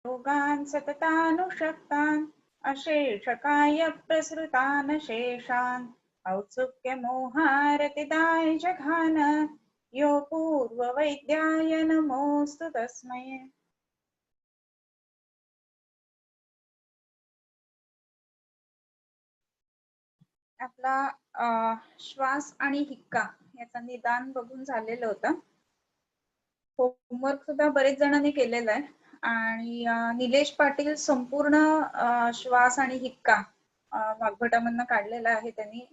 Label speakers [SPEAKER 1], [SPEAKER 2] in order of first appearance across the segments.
[SPEAKER 1] योगान् सततानुषक्तान् अशेषकाय प्रसृतान् शेषान् औत्सुक्यमोहारतिदाय जघान यो पूर्ववैद्याय नमोऽस्तु तस्मै। आपला श्वास आणि हिक्का याचा निदान बघून झालेलं होतं. होमवर्क सुद्धा बरेच जणांनी केलेला आहे आणि निलेश पाटील संपूर्ण श्वास आणि हिक्का वाग्भटामधनं काढलेला आहे त्यांनी.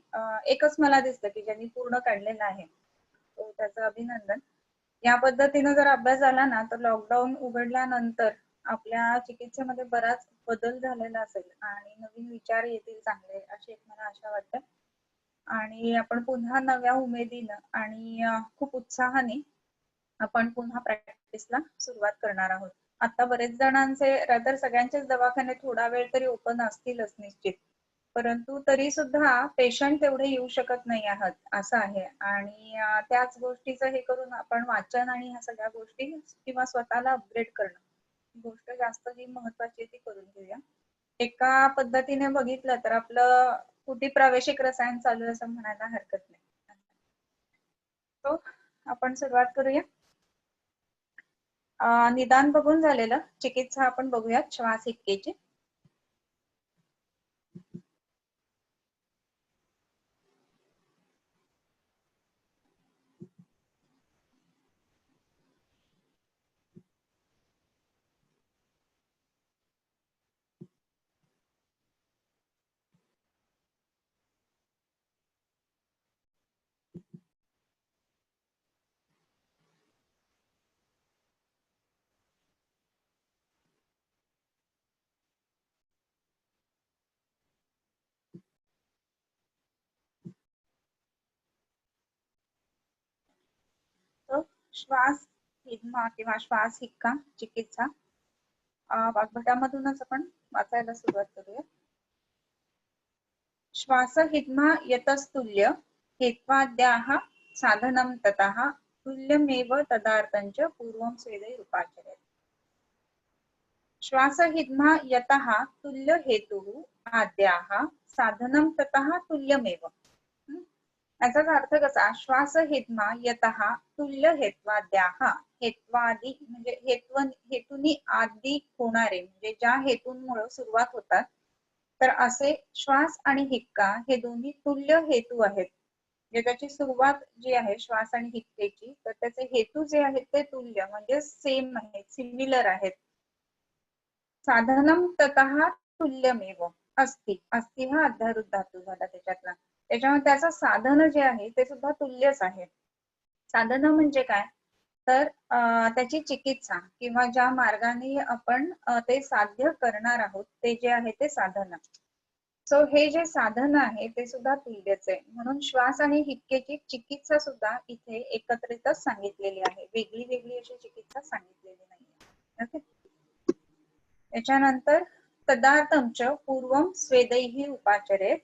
[SPEAKER 1] एकच मला दिसतं की ज्यांनी पूर्ण काढलेला आहे, तो त्याचं अभिनंदन. या पद्धतीने जर अभ्यास झाला ना तर लॉकडाऊन उघडल्यानंतर आपल्या चिकित्सेमध्ये बराच बदल झालेला असेल आणि नवीन विचार येतील चांगले, अशी एक मला आशा वाटते. आणि आपण पुन्हा नव्या उमेदीनं आणि खूप उत्साहाने आपण पुन्हा प्रॅक्टिसला सुरुवात करणार आहोत. आता बरेच जणांचे रादर सगळ्यांचेच दवाखाने थोडा वेळ तरी ओपन असतीलच निश्चित, परंतु तरी सुद्धा पेशंट तेवढे येऊ शकत नाही आहात असं आहे. आणि त्याच गोष्टीचं हे करून आपण वाचन आणि ह्या सगळ्या गोष्टी किंवा स्वतःला अपग्रेड करणं गोष्ट जास्त जी महत्वाची ती करून घेऊया. एका पद्धतीने बघितलं तर आपलं कुठे प्रावेशिक रसायन चालू आहे असं म्हणायला हरकत नाही. तो आपण सुरुवात करूया. निदान बघून झालेलं, चिकित्सा आपण बघूयात श्वास हिक्केची. तो श्वास हिद्मा किंवा श्वास हिक्का चिकित्सा वाग्भटामधूनच आपण वाचायला सुरुवात करूया. श्वास हिद्मा यतस्तुल्य हेत्वाद्याः साधनं ततः तुल्यमेव तदार्थञ्च पूर्वं स्वेदैरुपाचरेत्. श्वास हिद्मा यतः तुल्य हेतुः आद्याः साधनं ततः तुल्यमेव. याचाच अर्थ कसा, श्वास हिद्मा यतः तुल्य हेत्वाद्याः, हेत्वादी म्हणजे हेतूनी आदी होणारे म्हणजे ज्या हेतूंमुळे सुरुवात होतात, तर असे श्वास आणि हिक्का हे दोन्ही तुल्य हेतू आहेत. म्हणजे त्याची सुरुवात जी आहे श्वास आणि हिक्केची, तर त्याचे हेतू जे आहेत ते तुल्य म्हणजे सेम आहेत, सिमिलर आहेत. साधनम ततः तुल्यमेव अस्ति. अस्ति हा अध्यारोप धातू झाला त्याच्यातला. त्याच्यामुळे त्याचं साधन जे आहे ते सुद्धा तुल्यच आहे. साधन म्हणजे काय, तर त्याची चिकित्सा किंवा ज्या मार्गाने आपण ते साध्य करणार आहोत ते जे आहे ते साधन. सो हे जे साधन आहे ते सुद्धा तुल्यच आहे. म्हणून श्वास आणि हिक्केची चिकित्सा सुद्धा इथे एकत्रितच सांगितलेली आहे, वेगळी वेगळी अशी चिकित्सा सांगितलेली नाही. ओके. त्याच्यानंतर तदार्थंच पूर्वं स्वेदैः उपाचरेत्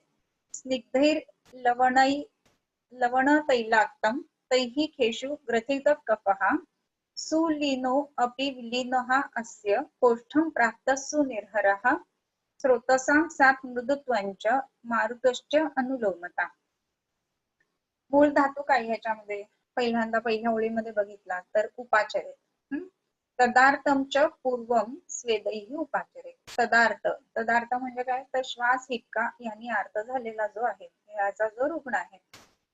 [SPEAKER 1] स्निग्धैर लवण तैलाक्तं तैः खेषु ग्रथित कफः सुलीनो अपि विलीनः अस्य कोष्ठं प्राप्तः सुनिर्हरः स्रोतसां सात् मृदुत्वञ्च मारुतश्च अनुलोमता. मूळ धातू काय ह्याच्यामध्ये पहिल्यांदा पहिल्या ओळीमध्ये बघितला तर उपाचरे. तदार्थंच पूर्वं स्वेदैः उपाचरे. तदार्थ म्हणजे काय, तर श्वास हिक्का यांनी अर्थ झालेला जो आहे, याचा जो रुग्ण आहे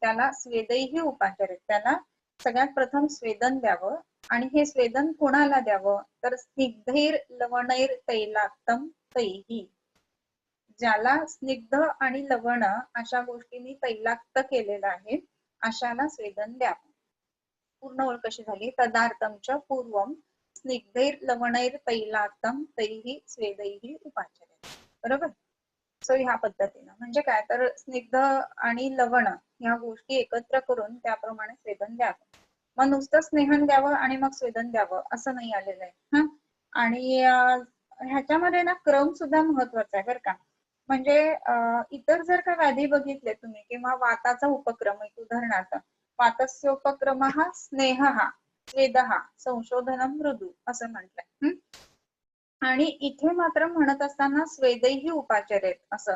[SPEAKER 1] त्याला स्वेदैः उपाचरे, त्याला सगळ्यात प्रथम स्वेदन द्यावं. आणि हे स्वेदन कोणाला द्यावं, तर स्निग्धैर लवणैर तैलाक्तं तैः, ज्याला स्निग्ध आणि लवण अशा गोष्टींनी तैलाक्त केलेलं आहे अशाला स्वेदन द्यावं. पूर्ण ओळ कशी झाली, तदार्थंच पूर्वं स्निग्धैर लवणैर तैलाक्तं तैः स्वेदैः उपाचरेत्. बरोबर. सो ह्या पद्धतीनं म्हणजे काय, तर स्निग्ध आणि लवण ह्या गोष्टी एकत्र करून त्याप्रमाणे स्वेदन द्यावं. मग नुसतं स्नेहन द्यावं आणि मग स्वेदन द्यावं असं नाही आलेलं आहे. आणि ह्याच्यामध्ये ना क्रम सुद्धा महत्वाचा आहे बरं का. म्हणजे इतर जर का व्याधी बघितले तुम्ही किंवा वाताचा उपक्रम, एक उदाहरणार्थ वातस्य उपक्रमः स्नेहः स्वेदः संशोधनं मृदू असं म्हटलंय. आणि इथे मात्र म्हणत असताना स्वेदैही उपाचार आहेत असं,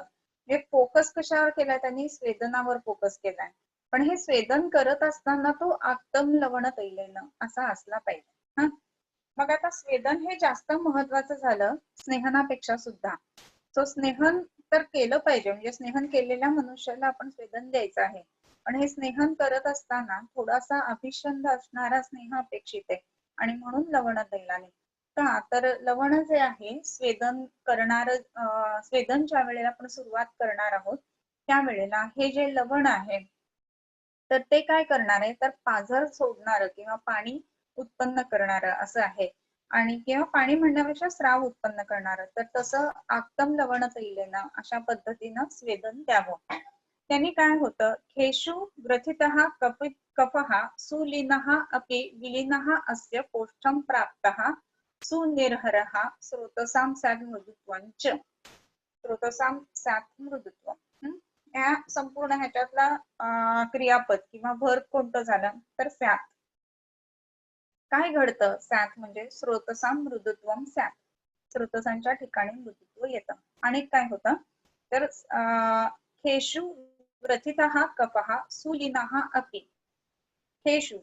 [SPEAKER 1] हे फोकस कशावर केलाय त्यांनी, स्वेदनावर फोकस केलाय. पण हे स्वेदन करत असताना तो आत्तम लवण तैलेन असा असला पाहिजे. मग आता स्वेदन हे जास्त महत्वाचं झालं स्नेहनापेक्षा सुद्धा. तो स्नेहन तर केलं पाहिजे, म्हणजे स्नेहन केलेल्या मनुष्याला आपण स्वेदन द्यायचं आहे. पण हे स्नेहन करत असताना थोडासा अभिषंद असणारा स्नेह अपेक्षित आहे, आणि म्हणून लवण तैलाने. का तर लवण जे आहे स्वेदन करणार, स्वेदन ज्या वेळेला आपण सुरुवात करणार आहोत त्यावेळेला हे जे लवण आहे तर ते काय करणार आहे, तर पाझर सोडणार किंवा पाणी उत्पन्न करणार असं आहे. आणि किंवा पाणी म्हणण्यापेक्षा स्राव उत्पन्न करणार, तर तसं आक्तम लवण तैलेन अशा पद्धतीनं स्वेदन द्यावं. त्यांनी काय होतं, खेशु ग्रथितः कफः सुलीनः अपि विलीनः अस्य कोष्ठं प्राप्तः सुनिर्हरः स्रोतसां स्यात् मृदुत्वं च. स्रोतसां स्यात् मृदुत्वं, या संपूर्ण ह्याच्यातला क्रियापद किंवा वर्ब कोणतं झालं तर स्यात्. काय घडतं, स्यात् म्हणजे स्रोतसां मृदुत्वं स्यात्, स्रोतसांच्या ठिकाणी मृदुत्व येतं. आणि काय होतं तर खेशु ग्रथितः कफः सुलीनः अपि, खेशु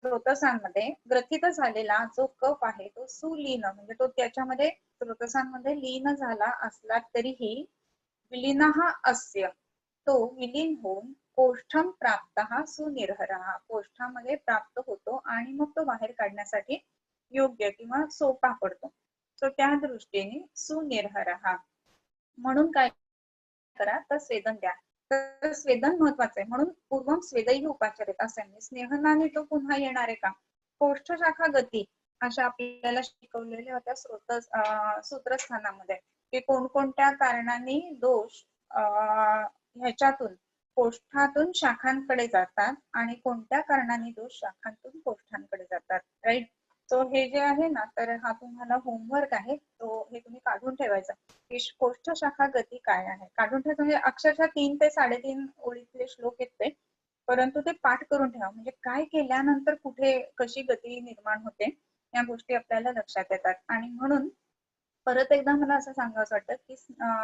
[SPEAKER 1] स्रोतसांमध्ये ग्रथित झालेला जो कफ आहे तो सुलीन म्हणजे तो त्याच्यामध्ये स्रोतसांमध्ये लीन झाला असला तरीही विलीनः अस्य, तो विलीन होऊन कोष्ठम प्राप्तः सुनिर्हरः, कोष्ठामध्ये प्राप्त होतो आणि मग तो बाहेर काढण्यासाठी योग्य किंवा सोपा पडतो. तो त्या दृष्टीने सुनिर्हरः. म्हणून काय करा तर स्वेदन द्या. तर स्वेदन महत्वाचं आहे, म्हणून पूर्वम स्वेदैही उपाचार आहेत असं आहे. स्नेहनाने तो पुन्हा येणार आहे का, कोष्ठ शाखा गती अशा आपल्याला शिकवलेल्या होत्या सूत्रस्थानामध्ये, की कोणकोणत्या कारणांनी दोष ह्याच्यातून कोष्ठातून शाखांकडे जातात आणि कोणत्या कारणांनी दोष शाखांतून कोष्ठांकडे जातात. राईट. सो हे जे आहे ना, तर हा तुम्हाला होमवर्क आहे, तो हे तुम्ही काढून ठेवायचा की कोष्ठ शाखा गती काय आहे. काढून ठेवायचं म्हणजे अक्षरशः 3 ते 3.5 ओळीतले श्लोक येते, परंतु ते पाठ करून ठेवा, म्हणजे काय केल्यानंतर कुठे कशी गती निर्माण होते या गोष्टी आपल्याला लक्षात येतात. आणि म्हणून परत एकदा मला असं सांगावं वाटतं की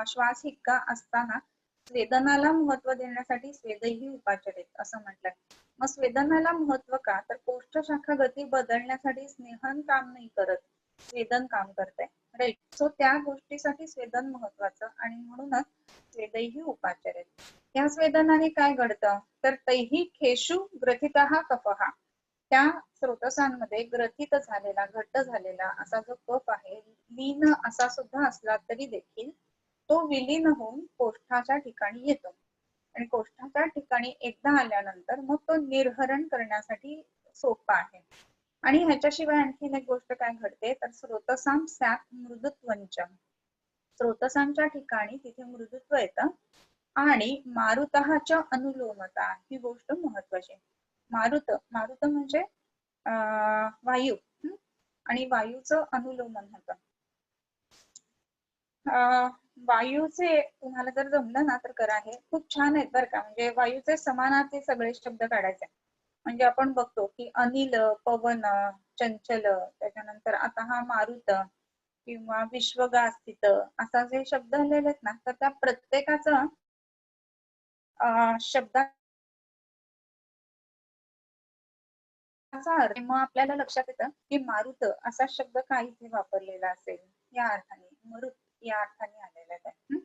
[SPEAKER 1] श्वास हिक्का असताना स्वेदनाला महत्व देण्यासाठी स्वेदैही उपाचार आहेत असं म्हटलंय. मग स्वेदनाला महत्व का, तर कोष्ठ शाखा गती बदलण्यासाठी स्नेहन काम नाही करत, स्वेदन काम करते. राईट. सो त्या गोष्टीसाठी स्वेदन महत्वाचं, आणि म्हणूनच स्वेदैही उपाचार आहेत. या स्वेदनाने काय घडतं तर तैही खेशु ग्रथितः कफः, त्या स्रोतसांमध्ये ग्रथित झालेला घट्ट झालेला असा जो कफ आहे, लीन असा सुद्धा असला तरी देखील तो विलीन होऊन कोष्ठाच्या ठिकाणी येतो. आणि कोष्ठाच्या ठिकाणी एकदा आल्यानंतर मग तो निर्हरण करण्यासाठी सोपा आहे. आणि ह्याच्याशिवाय आणखीन एक गोष्ट काय घडते तर स्रोतसां स्यात् मृदुत्वंच, स्रोतसांच्या ठिकाणी तिथे मृदुत्व येतं. आणि मारुतःच्या अनुलोमता ही गोष्ट महत्वाची. मारुत, मारुत म्हणजे वायू, आणि वायूचं अनुलोमन होतं. वायूचे तुम्हाला जर जमलं ना तर करा, हे खूप छान आहेत बरं का. म्हणजे वायूचे समानार्थी सगळे शब्द काढायचे. म्हणजे आपण बघतो की अनिल, पवन, चंचल, त्याच्यानंतर आता हा मारुत किंवा विश्वगास्थित असा जे शब्द आलेले आहेत ना, तर त्या प्रत्येकाचं शब्दाचा अर्थ मग आपल्याला लक्षात येतं की मारुत असा शब्द का इथे वापरलेला असेल, या अर्थाने मरुत या अर्थाने आलेला आहे.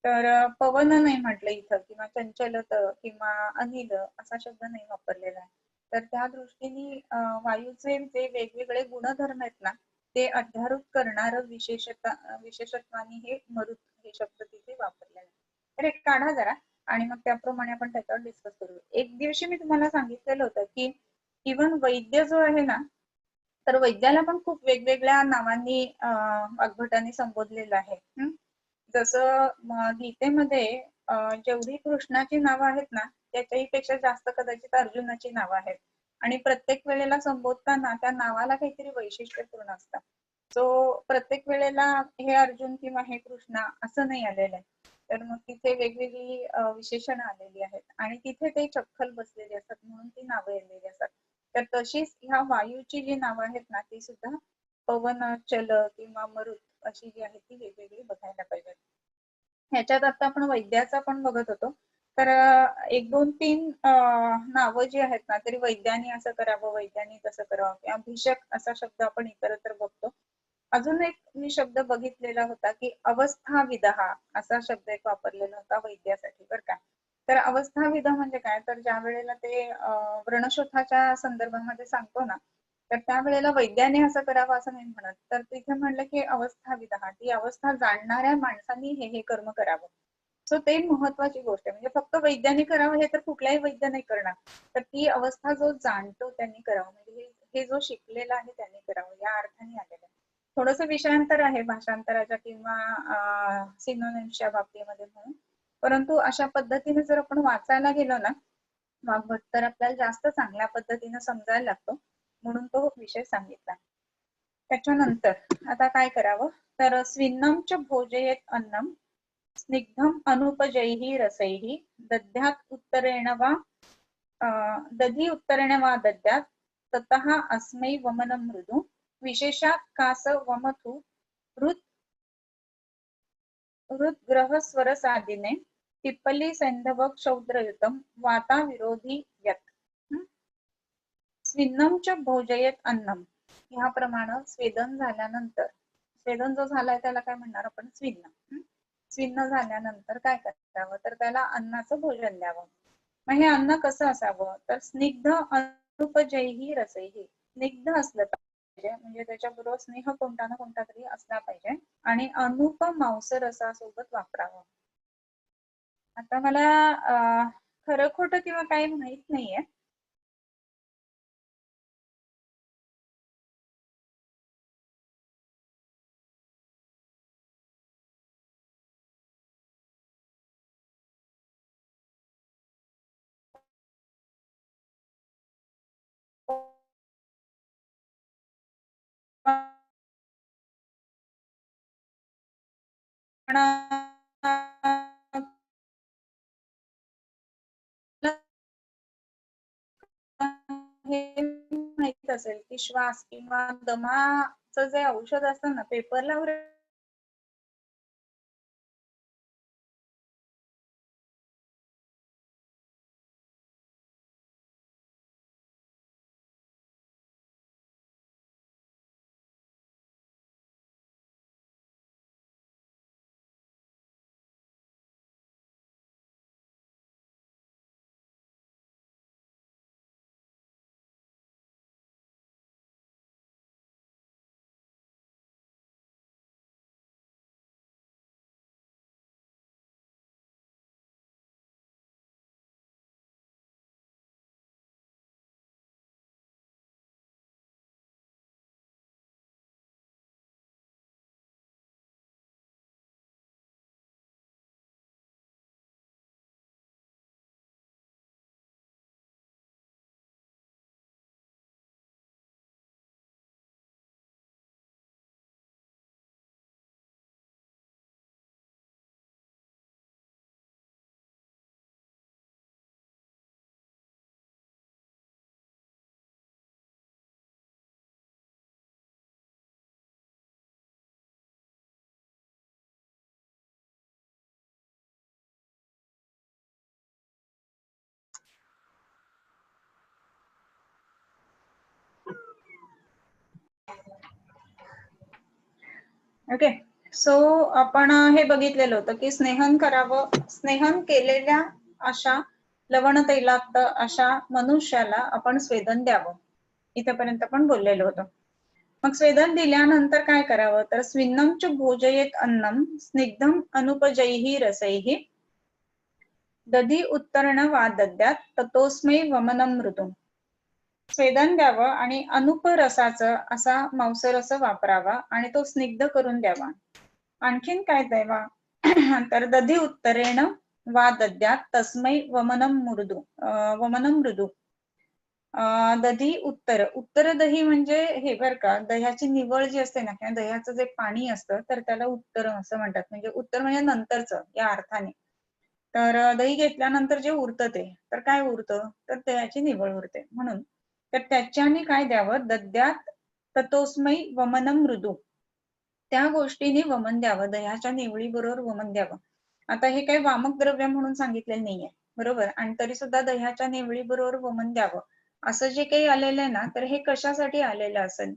[SPEAKER 1] तर पवन नाही म्हटलं इथं, किंवा चंचलत किंवा अनिल असा शब्द नाही वापरलेला आहे. तर त्या दृष्टीने वायूचे जे वेगवेगळे गुणधर्म आहेत ना ते अध्यारोप करणार विशेषत्वाने हे मरुत हे शब्द तिथे वापरलेले आहे. तर एक काढा जरा आणि मग त्याप्रमाणे आपण त्याच्यावर डिस्कस करू. एक दिवशी मी तुम्हाला सांगितलेलं होतं की इव्हन वैद्य जो आहे ना, तर वैद्याला पण खूप वेगवेगळ्या नावांनी वाग्भटाने संबोधलेलं आहे. जसं गीतेमध्ये जेवढी कृष्णाची नावं आहेत ना त्याच्याही पेक्षा जास्त कदाचित अर्जुनाची नावं आहेत. आणि प्रत्येक वेळेला संबोधताना त्या नावाला काहीतरी वैशिष्ट्यपूर्ण असतं. सो प्रत्येक वेळेला हे अर्जुन किंवा हे कृष्णा असं नाही आलेलं आहे. तर मग तिथे वेगवेगळी विशेषण आलेली आहेत आणि तिथे ते चक्कल बसलेली असतात म्हणून ती नावं आलेली असतात. तर तशीच ह्या वायूची जी नावं आहेत ना ती सुद्धा पवन, चल किंवा मरुत अशी जी आहे ती वेगवेगळी बघायला पाहिजे. ह्याच्यात आता आपण वैद्याचा पण बघत होतो. तर 1, 2, 3 नावं जी आहेत ना, तरी वैद्याने असं करावं, वैद्याने तसं करावं किंवा भिषक असा शब्द आपण इतरत्र बघतो. अजून एक मी शब्द बघितलेला होता की अवस्थाविदहा असा शब्द एक वापरलेला होता वैद्यासाठी, बरं का. तर अवस्थाविद म्हणजे काय, तर ज्या वेळेला ते व्रणशोथाच्या संदर्भामध्ये सांगतो ना, तर त्यावेळेला वैद्याने असं करावं असं नाही म्हणत, तर तिथे म्हणलं की अवस्थाविदहा, ती अवस्था जाणणाऱ्या माणसांनी हे हे कर्म करावं. सो ते महत्वाची गोष्ट आहे. म्हणजे फक्त वैद्याने करावं हे तर कुठलाही वैद्य नाही करणार, तर ती अवस्था जो जाणतो त्यांनी करावं. म्हणजे हे जो शिकलेला आहे त्यांनी करावं, या अर्थाने आलेलं आहे. थोडस विषयांतर आहे भाषांतराच्या किंवा सिनोनिम्सच्या बाबतीमध्ये म्हणून, परंतु अशा पद्धतीने जर आपण वाचायला गेलो ना वाग्भट, तर आपल्याला जास्त चांगल्या पद्धतीने समजायला लागतो, म्हणून तो विषय सांगितला. त्याच्यानंतर आता काय करावं, तर स्विन्नम भोजयेत अन्नम स्निग्धम अनुपजैः रसैः दध्यात् उत्तरेण वा दधी उत्तरेण वा दद्यात् ततः अस्मै वमनं मृदु विशेषात् कास वमथु हृद्ग्रहस्वरसादिने पिप्पली सैंधव क्षौद्रयुतम वाता विरोधी यत् स्विन्नम च भोजयेत अन्नम. ह्याप्रमाणे स्वेदन झाल्यानंतर, स्वेदन जो झालाय त्याला काय म्हणणार आपण, स्विन्न. स्विन्न झाल्यानंतर काय करावं, तर त्याला अन्नाचं भोजन द्यावं. मग हे अन्न कसं असावं, तर स्निग्ध अनुपजैः रसैः, स्निग्ध असलं पाहिजे, म्हणजे त्याच्याबरोबर स्नेह कोणता ना कोणता तरी असला पाहिजे, आणि अनुप मांस रसासोबत वापरावं. आता मला खरं खोटं किंवा काही माहित नाहीये, पण हे माहित असेल की श्वास किंवा दमाचं जे औषध असतं ना, पेपरला ओके. सो आपण हे बघितलेलं होतं की स्नेहन करावं, स्नेहन केलेल्या अशा लवण तैलाक्त अशा मनुष्याला आपण स्वेदन द्यावं, इथेपर्यंत आपण बोललेलो होतो. मग स्वेदन दिल्यानंतर काय करावं, तर स्विन्नम च भोजयेत अन्नम स्निग्धम अनुपजैः रसैः दधी उत्तरण वा दद्यात् ततोस्मै वमनं मृदुम. स्वेदन द्यावं आणि अनुपरसाचं असा मांसरस वापरावा आणि तो स्निग्ध करून द्यावा. आणखीन काय द्यावा, तर दधी उत्तरेण वा दद्यात् तस्मै वमनं मृदु वमनं मृदु. दधी उत्तर, उत्तर दही म्हणजे हे बर का, दह्याची निवळ जी असते ना, किंवा दह्याचं जे पाणी असतं तर त्याला उत्तर असं म्हणतात. म्हणजे उत्तर म्हणजे नंतरचं या अर्थाने. तर दही घेतल्यानंतर जे उरतं ते, तर काय उरतं, तर दह्याची निवळ उरते म्हणून. तर त्याच्याने काय द्यावं, दद्यात ततोस्मै वमनं मृदू, त्या गोष्टीने वमन द्यावं, दह्याच्या निवळी बरोबर वमन द्यावं. आता हे काही वामक द्रव्य म्हणून सांगितलेलं नाहीये, बरोबर, आणि तरी सुद्धा दह्याच्या निवळी बरोबर वमन द्यावं असं जे काही आलेलं आहे ना, तर हे कशासाठी आलेलं असेल,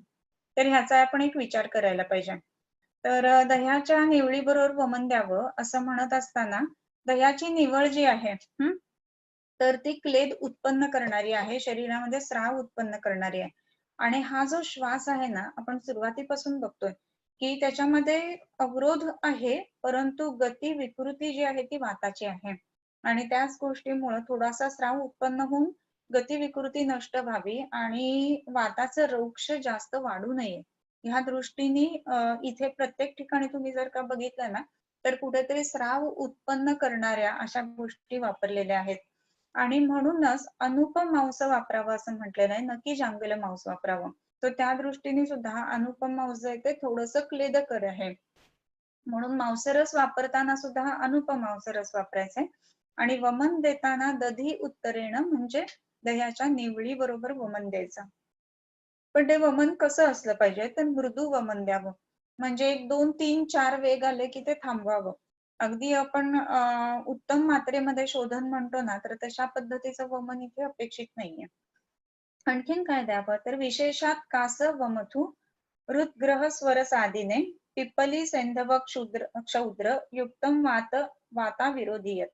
[SPEAKER 1] तर ह्याचा आपण एक विचार करायला पाहिजे. तर दह्याच्या निवळी बरोबर वमन द्यावं असं म्हणत असताना दह्याची निवळ जी आहे तर ती क्लेद उत्पन्न करणारी आहे, शरीरामध्ये स्राव उत्पन्न करणारी आहे. आणि हा जो श्वास आहे ना, आपण सुरुवातीपासून बघतोय की त्याच्यामध्ये अवरोध आहे, परंतु गती विकृती जी आहे ती वाताची आहे. आणि त्याच गोष्टीमुळे थोडासा स्राव उत्पन्न होऊन गती विकृती नष्ट व्हावी आणि वाताचं रौक्ष जास्त वाढू नये, ह्या दृष्टीने इथे प्रत्येक ठिकाणी तुम्ही जर का बघितलं ना, तर कुठेतरी स्राव उत्पन्न करणाऱ्या अशा गोष्टी वापरलेल्या आहेत. आणि म्हणूनच अनुपम मांस वापरावं असं म्हटलेलं आहे, नक्की जांगलेलं मांस वापरावं. तर त्या दृष्टीने सुद्धा अनुपम मांस जे आहे ते थोडंसं क्लेदकर आहे, म्हणून मांसरस वापरताना सुद्धा अनुपम मांसरस वापरायचा आहे. आणि वमन देताना दधी उत्तरेनं म्हणजे दह्याच्या निवळी बरोबर वमन द्यायचं. पण ते वमन कसं असलं पाहिजे, तर मृदू वमन द्यावं, म्हणजे 1 2 3 4 वेग आले की ते थांबवावं. अगदी आपण उत्तम मात्रेमध्ये शोधन म्हणतो ना, तर तशा पद्धतीचं वमन इथे अपेक्षित नाहीये. आणखीन काय द्यावं, तर विशेषात कास वमथू हृदग्रह स्वर साधीने पिप्पली सैंधव क्षौद्र युक्तम वाता विरोधीयत.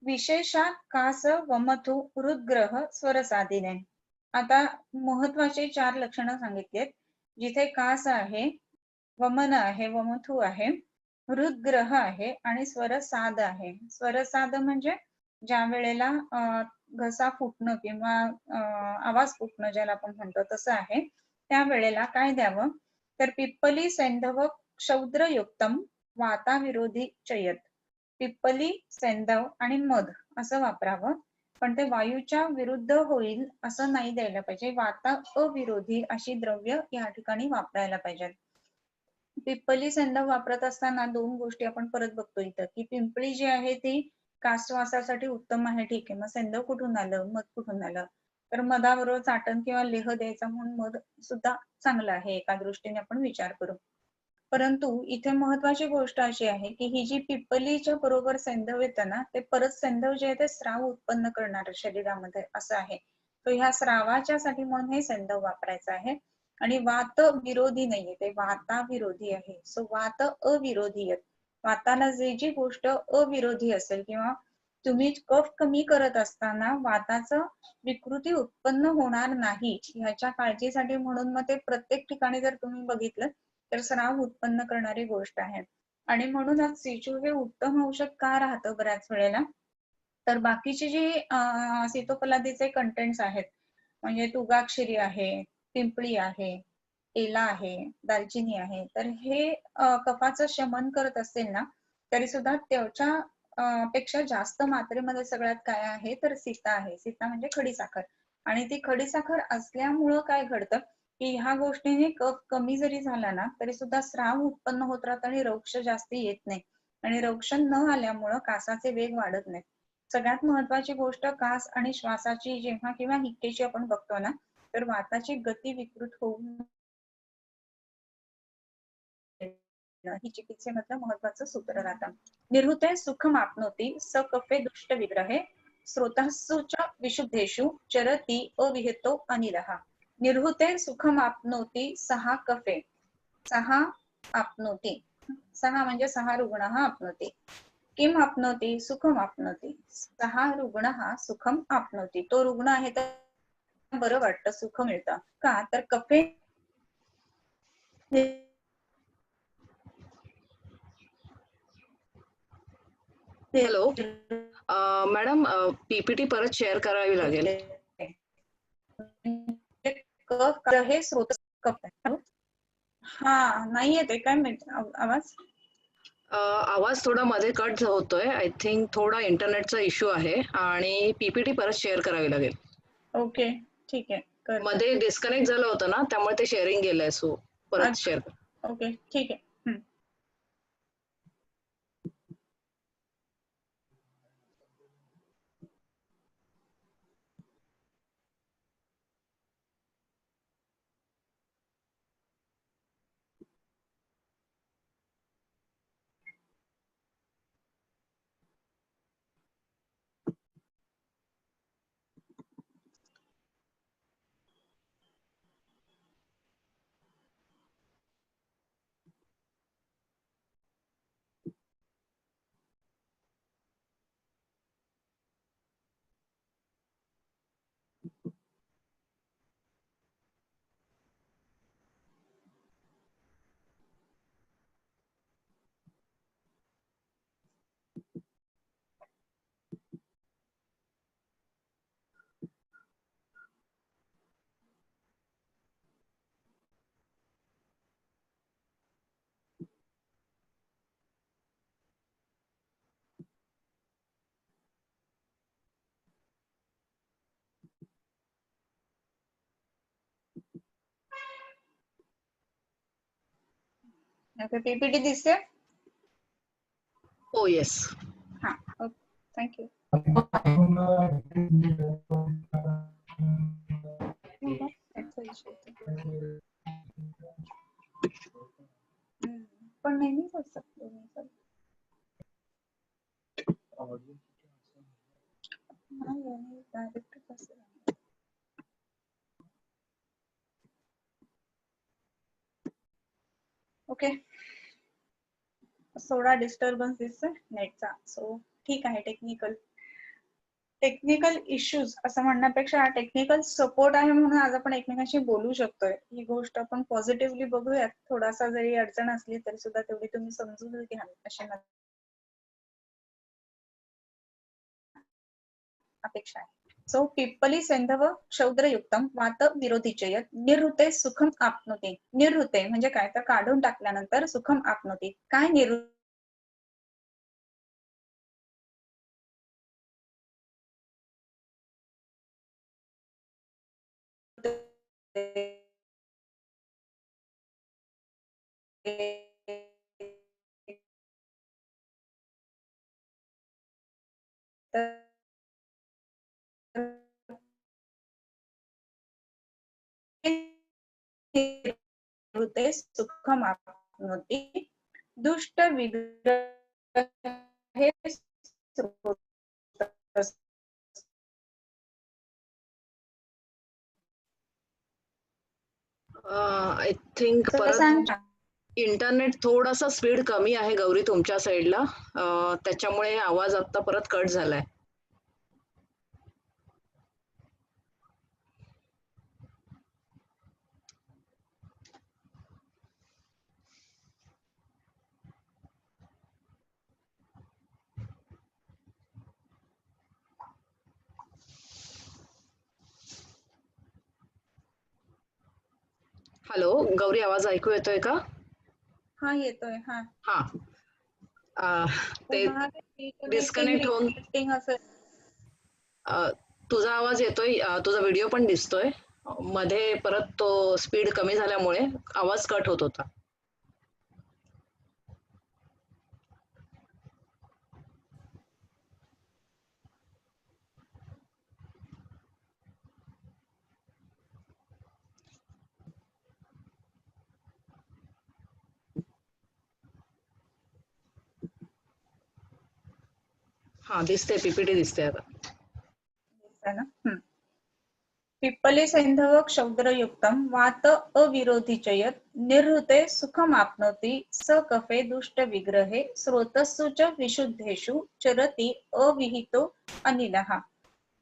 [SPEAKER 1] विशेषात कास वमथू हृदग्रह स्वर साधीने. आता महत्वाचे 4 लक्षणं सांगितलीत, जिथे कास आहे, वमन आहे, वमथू आहे, हृदग्रह आहे आणि स्वरसाध आहे. स्वरसाध म्हणजे ज्या वेळेला घसा फुटणं किंवा आवाज फुटणं ज्याला आपण म्हणतो तसं आहे, त्या वेळेला काय द्यावं, तर पिप्पली सैंधव क्षौद्रयुक्तम वाताविरोधी चयत. पिप्पली, सैंधव आणि मध असं वापरावं, पण ते वायूच्या विरुद्ध होईल असं नाही द्यायला पाहिजे. वाता अविरोधी अशी द्रव्य या ठिकाणी वापरायला पाहिजेत. पिप्पली सैंधव वापरत असताना 2 गोष्टी आपण परत बघतो इथं, की पिंपळी जी आहे ती कासवासासाठी उत्तम आहे, ठीक आहे. मग सैंधव कुठून आलं, मध कुठून आलं, तर मधाबरोबर चाटण किंवा लेह द्यायचा म्हणून मध सुद्धा चांगलं आहे एका दृष्टीने आपण विचार करू. परंतु इथे महत्वाची गोष्ट अशी आहे की ही जी पिप्पलीच्या बरोबर सैंधव येतं ना, ते परत सैंधव जे आहे ते स्राव उत्पन्न करणार शरीरामध्ये असं आहे. तो ह्या स्रावाच्या साठी म्हणून हे सैंधव वापरायचं आहे. आणि वात विरोधी नाहीये, ते वाता विरोधी आहे. सो वात अविरोधी आहेत. वाताला जी गोष्ट अविरोधी असेल किंवा तुम्ही कफ कमी करत असताना वाताचं विकृती उत्पन्न होणार नाही ह्याच्या काळजीसाठी म्हणून मग ते प्रत्येक ठिकाणी जर तुम्ही बघितलं तर स्राव उत्पन्न करणारी गोष्ट आहे. आणि म्हणूनच सिचू हे उत्तम औषध का राहतं बऱ्याच वेळेला, तर बाकीचे जे सीतोफलादीचे कंटेंट्स आहेत, म्हणजे तुगाक्षरी आहे, पिंपळी आहे, एला आहे, दालचिनी आहे, तर हे कफाचं शमन करत असेल ना, तरी सुद्धा त्याच्या पेक्षा जास्त मात्रेमध्ये सगळ्यात काय आहे, तर सीता आहे. सीता म्हणजे खडीसाखर. आणि ती खडीसाखर असल्यामुळं काय घडतं, की ह्या गोष्टीने कफ कमी जरी झाला ना, तरी सुद्धा स्राव उत्पन्न होत राहत आणि रौक्ष जास्ती येत नाही. आणि रौक्ष न आल्यामुळं कासाचे वेग वाढत नाहीत. सगळ्यात महत्वाची गोष्ट कास आणि श्वासाची जेव्हा किंवा हिक्केची आपण बघतो ना, तर वाताची गती विकृत होऊ ही चिकित्सेमधलं महत्वाचं सूत्र राहतं. निरुते सुखमाप्नोति स कफे दुष्ट विग्रहे स्रोतःसु च विशुद्धेषु चरति अविहितो अनिलः. निर्हुते सुखमाप्नोति सहा कफे. सहा आपनोति, सहा म्हणजे 6 रुग्णः आपनोति. किम आपनोति, सुखम आपनोति. 6 रुग्णः सुखम आपनोति. तो रुग्ण आहे तर बरं वाटतं, सुख मिळतं का, तर कफे
[SPEAKER 2] हॅलो मॅडम, पीपीटी परत शेअर करावी लागेल.
[SPEAKER 1] कफ हे स्रोत कफ. हा नाही येते काय माहित आवाज.
[SPEAKER 2] आवाज थोडा मध्ये कट होतोय. आय थिंक थोडा इंटरनेटचा इश्यू आहे आणि पीपीटी परत शेअर करावी लागेल.
[SPEAKER 1] ओके ठीक आहे.
[SPEAKER 2] मध्ये डिस्कनेक्ट झालं होतं ना, त्यामुळे ते शेअरिंग गेलंय. सो परत शेअर.
[SPEAKER 1] ओके ठीक आहे. ओके, पीपीटी दिसते?
[SPEAKER 2] हो येस.
[SPEAKER 1] हा, ओके, थँक्यू. पण नेहमीच असतं डायरेक्ट कसं. ओके, थोडा डिस्टर्बन्स दिसतोय नेटचा, सो ठीक आहे. टेक्निकल इश्यूज असं म्हणण्यापेक्षा टेक्निकल सपोर्ट आहे म्हणून आज आपण एकमेकांशी बोलू शकतोय. ही गोष्ट आपण पॉझिटिव्हली बघूयात. थोडासा जरी अडचण असली तरी सुद्धा तेवढी तुम्ही समजून घ्याल अशी अपेक्षा आहे. सो पिप्पली सैंधव क्षौद्रयुक्तम वात विरोधीचे निवृत्ते सुखम आपनोती. निवृत्ते म्हणजे काय तर काढून टाकल्यानंतर सुखम आपनोती. काय निवृत्ते? निवृत्ते सुखम आपनोती. दुष्ट विग्रह हे
[SPEAKER 2] आय थिंक परत इंटरनेट थोडासा स्पीड कमी आहे गौरी तुमच्या साईडला, त्याच्यामुळे आवाज आता परत कट झालाय. हॅलो गौरी, आवाज ऐकू येतोय का?
[SPEAKER 1] हा येतोय. हा
[SPEAKER 2] हा, ते डिस्कनेक्ट होऊन तुझा आवाज येतोय, तुझा व्हिडिओ पण दिसतोय, मध्ये परत तो स्पीड कमी झाल्यामुळे आवाज कट होत होता. हा दिसते, पीपीटी दिसते आता.
[SPEAKER 1] पिप्पली सैंधव क्षौद्रयुक्तम वात अविरोधीचयत निवृते सुखमाप्नोति स कफे दुष्ट विग्रहे स्रोतस्सु च विशुद्धेषु चरति अविहितो अनिलः.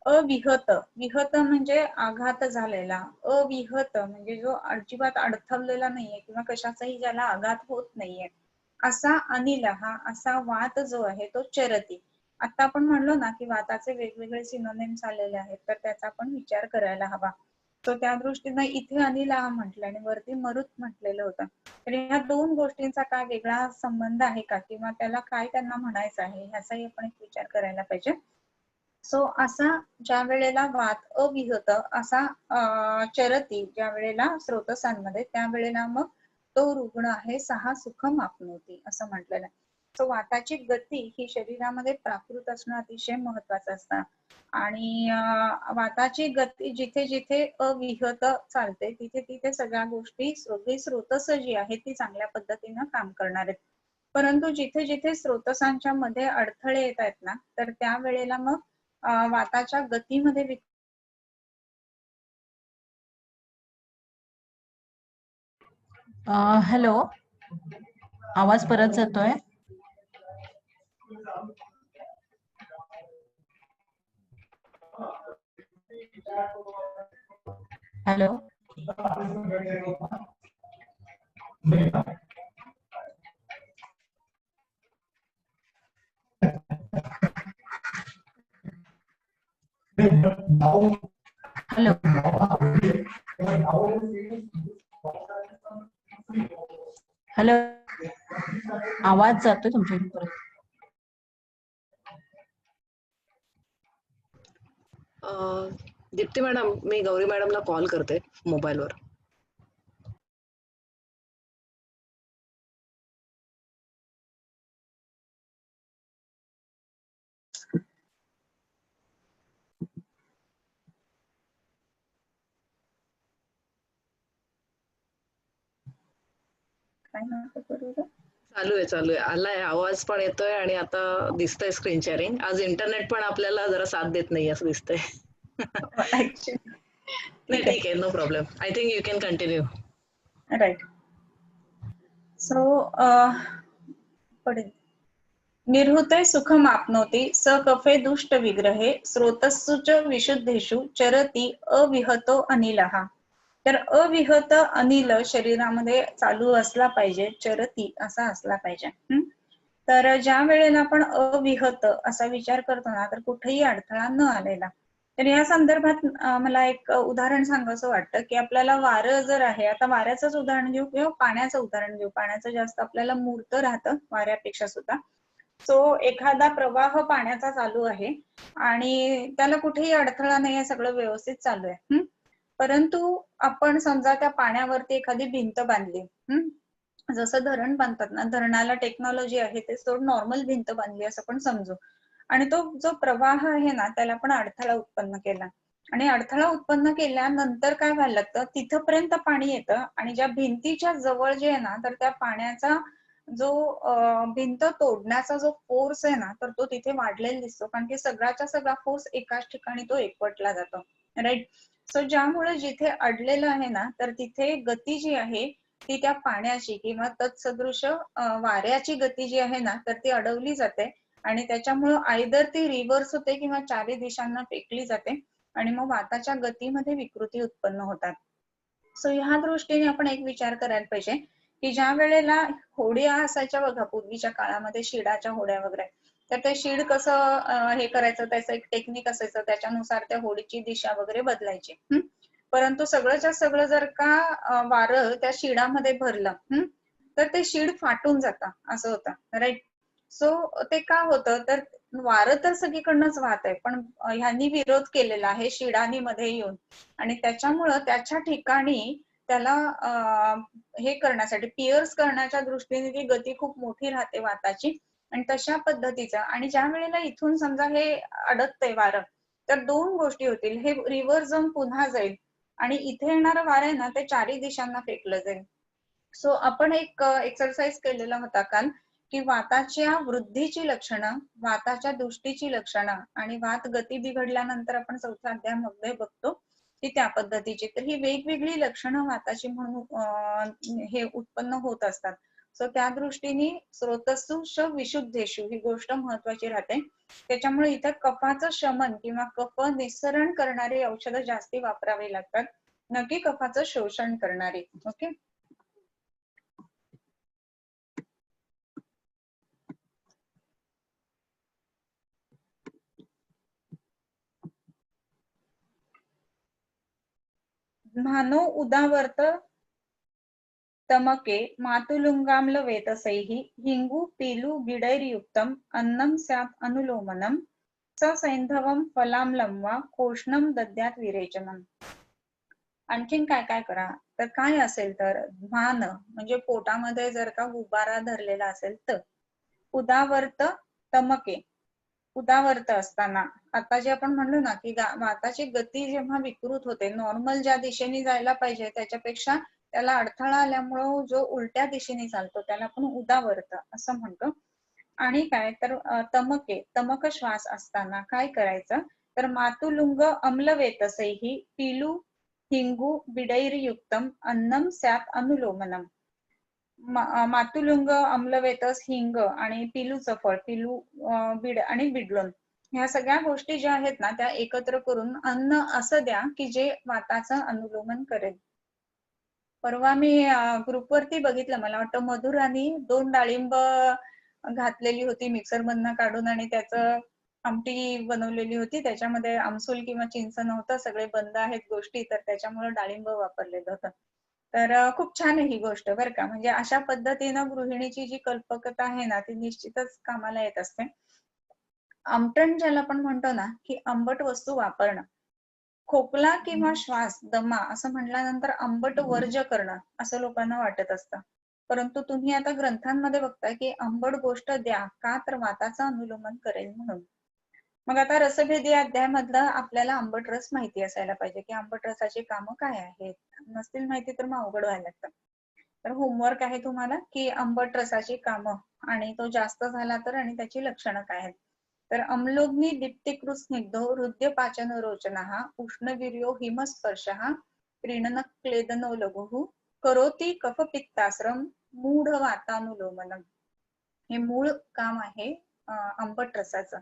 [SPEAKER 1] अविहत, विहत म्हणजे आघात झालेला, अविहत म्हणजे जो अजिबात अडथळलेला नाहीये किंवा कशाचाही ज्याला आघात होत नाहीये, असा अनिलः, असा वात जो आहे तो चरती. आता आपण म्हणलो ना की वाताचे वेगवेगळे सिनोनिम्स आलेले आहेत, तर त्याचा आपण विचार करायला हवा. तर त्या दृष्टीने इथे अनिलः म्हटलं आणि वरती मरुत म्हटलेलं होतं. तर ह्या दोन गोष्टींचा काय वेगळा संबंध आहे का, किंवा त्याला काय त्यांना म्हणायचं आहे ह्याचाही आपण एक विचार करायला पाहिजे. सो असा ज्या वेळेला वात अविहत असा चरती ज्या वेळेला स्रोतसांमध्ये, त्यावेळेला मग तो रुग्ण आहे सहा सुखम आपनोती असं म्हटलेलं आहे. सो वाताची गती ही शरीरामध्ये प्राकृत असणं अतिशय महत्वाचं असतं. आणि वाताची गती जिथे जिथे अविहत चालते तिथे तिथे सगळ्या गोष्टी, सगळी स्रोतस जी आहेत ती चांगल्या पद्धतीनं काम करणार आहेत. परंतु जिथे जिथे स्रोतसांच्या मध्ये अडथळे येत आहेत ना, तर त्यावेळेला मग वाताच्या गतीमध्ये
[SPEAKER 3] हॅलो, आवाज परत जातोय. हॅलो, हॅलो, हॅलो, आवाज जातोय तुमच्याकडून परत.
[SPEAKER 2] दीप्ती मॅडम, मी गौरी मॅडमला कॉल करते मोबाईलवर.
[SPEAKER 1] काय नको करू ग.
[SPEAKER 2] चालू आहे आलाय आवाज पण येतोय आणि आता दिसतंय स्क्रीन शेअरिंग. आज इंटरनेट पण आपल्याला जरा साथ देत नाही असं दिसतंय.
[SPEAKER 1] Actually,
[SPEAKER 2] नाही
[SPEAKER 1] ठीक
[SPEAKER 2] ठीक
[SPEAKER 1] आहे.
[SPEAKER 2] आहे, no problem. I think you can continue.
[SPEAKER 1] Right. So निर्हुते सुखमाप्नोति स कफे दुष्ट विग्रहे स्रोतस्सु च विशुद्धेषु चरति अविहतो अनिलः. तर अविहत अनिल शरीरामध्ये चालू असला पाहिजे, चरती असा असला पाहिजे. तर ज्या वेळेला आपण अविहत असा विचार करतो ना, तर कुठेही अडथळा न आलेला. तर या संदर्भात मला एक उदाहरण सांगावंसं वाटतं की आपल्याला वारं जर आहे, आता वाऱ्याचंच उदाहरण घेऊ किंवा पाण्याचं उदाहरण घेऊ. पाण्याचं जास्त आपल्याला मूर्त राहतं वाऱ्यापेक्षा सुद्धा. सो एखादा प्रवाह पाण्याचा चालू आहे आणि त्याला कुठेही अडथळा नाही, सगळं व्यवस्थित चालू आहे. परंतु आपण समजा त्या पाण्यावरती एखादी भिंत बांधली, जसं धरण बांधतात ना, धरणाला टेक्नॉलॉजी आहे ते सोड नॉर्मल भिंत बांधली असं पण समजू, आणि तो जो प्रवाह आहे ना त्याला पण अडथळा उत्पन्न केला, आणि अडथळा उत्पन्न केल्यानंतर काय व्हायला लागतं, तिथपर्यंत पाणी येतं आणि ज्या भिंतीच्या जवळ जे आहे ना, तर त्या पाण्याचा जो भिंत तोडण्याचा जो फोर्स आहे ना, तर तो तिथे वाढलेला दिसतो, कारण की सगळ्याचा सगळा फोर्स एकाच ठिकाणी तो एकवटला जातो. राईट. सो ज्यामुळे जिथे अडलेलं आहे ना, तर तिथे गती जी आहे ती त्या पाण्याची किंवा तत्सदृश वाऱ्याची गती जी आहे ना, तर ती अडवली जाते आणि त्याच्यामुळे आयदर ती रिव्हर्स होते किंवा चारी दिशांना फेकली जाते आणि मग वाताच्या गतीमध्ये विकृती उत्पन्न होतात. सो ह्या दृष्टीने आपण एक विचार करायला पाहिजे की ज्या वेळेला होड्या असायच्या बघा पूर्वीच्या काळामध्ये, शिडाच्या होड्या वगैरे, तर ते शिड कसं हे करायचं, त्याचं एक टेक्निक असायचं, त्याच्यानुसार त्या होडीची दिशा वगैरे बदलायची. परंतु सगळंच्या सगळं जर का वारं त्या शिडामध्ये भरलं तर ते शिड फाटून जातं, असं होतं. राईट. सो ते का होतं, तर वारं तर सगळीकडनंच वाहत आहे, पण ह्यांनी विरोध केलेला आहे शिडानी मध्ये येऊन, आणि त्याच्यामुळं त्याच्या ठिकाणी त्याला हे करण्यासाठी, पिअर्स करण्याच्या दृष्टीने ती गती खूप मोठी राहते वाताची, आणि तशा पद्धतीचं. आणि ज्या वेळेला इथून समजा हे अडकतंय वारं, तर दोन गोष्टी होतील, हे रिव्हर्स जाऊन पुन्हा जाईल आणि इथे येणारं वारं आहे ना ते चारी दिशांना फेकलं जाईल. सो आपण एक एक्सरसाइज केलेला होता काल की वाताच्या वृद्धीची लक्षणं, वाताच्या दृष्टीची लक्षणं आणि वात गती बिघडल्यानंतर आपण चौथ्या अध्यायामध्ये बघतो की त्या पद्धतीची. तर ही वेगवेगळी लक्षणं वाताची म्हणून हे उत्पन्न होत असतात. सो त्या दृष्टीने स्रोतस्सु विशुद्धेषु ही गोष्ट महत्वाची राहते. त्याच्यामुळे इथं कफाचं शमन किंवा कफ निस्सरण करणारी औषधं जास्ती वापरावी लागतात, नक्की कफाचं शोषण करणारी. ओके. म्हानो उदावर्त तमके मातुलुंगाम्ल वेतसैः हिंगु पीलु गिडैर्युक्तम् अन्नं स्यात् अनुलोमनम् ससैंधवं फलाम्लं वा कोष्णं दद्यात् विरेचनम्. आणखीन काय काय करा, तर काय असेल तर म्हान म्हणजे पोटामध्ये जर का गुबारा धरलेला असेल तर, उदावर्त तमके, उदावर्त असताना, आता जे आपण म्हणलो ना की वाताची गती जेव्हा विकृत होते, नॉर्मल ज्या दिशेने जायला पाहिजे त्याच्यापेक्षा त्याला अडथळा आल्यामुळं जो उलट्या दिशेने चालतो त्याला आपण उदावर्त असं म्हणतो. आणि काय तर तमके, तमक श्वास असताना काय करायचं, तर मातुलुंग अम्लवेतसैः पीलू हिंगू बिडैर्युक्तम अन्नम स्यात् अनुलोमनम. मातुलुंग, अम्लवेतस, हिंग आणि पिलूचं फळ, पिलू, बीड आणि बिडलोन, ह्या सगळ्या गोष्टी ज्या आहेत ना त्या एकत्र करून अन्न असं द्या की जे वाताचं अनुलोमन करेल. परवा मी ग्रुपवरती बघितलं, मला वाटतं मधुरानी 2 डाळिंब घातलेली होती मिक्सर मधनं काढून आणि त्याचं आमटी बनवलेली होती, त्याच्यामध्ये आमसूल किंवा चिंच नव्हतं, सगळे बंद आहेत गोष्टी, तर त्याच्यामुळे डाळिंब वापरलेलं होतं. तर खूप छान आहे ही गोष्ट बरं का. म्हणजे अशा पद्धतीनं गृहिणीची जी कल्पकता आहे ना ती निश्चितच कामाला येत असते. आमटण ज्याला आपण म्हणतो ना की आंबट वस्तू वापरणं, खोकला किंवा श्वास दमा असं म्हटल्यानंतर आंबट वर्ज करणं असं लोकांना वाटत असतं, परंतु तुम्ही आता ग्रंथांमध्ये बघताय की आंबट गोष्ट द्या का, तर वाताचं अनुलोमन करेल म्हणून. मग आता रसभेदी अध्यायामधलं आपल्याला आंबट रस माहिती असायला पाहिजे की आंबट रसाची कामं काय आहेत. नसतील माहिती तर मग अवघड व्हायला लागतं. तर होमवर्क आहे तुम्हाला की आंबट रसाची कामं आणि तो जास्त झाला तर आणि त्याची लक्षणं काय आहेत. तर अम्लोग्नी दीप्तिकृत स्निग्धो हृदय पाचन रोचनः उष्णवीर्यो हिमस्पर्शः प्रीणन क्लेदनो लघुः करोति कफ पित्ताश्रम मूढ वातानुलोमनम. हे मूळ काम आहे आंबट रसाचं.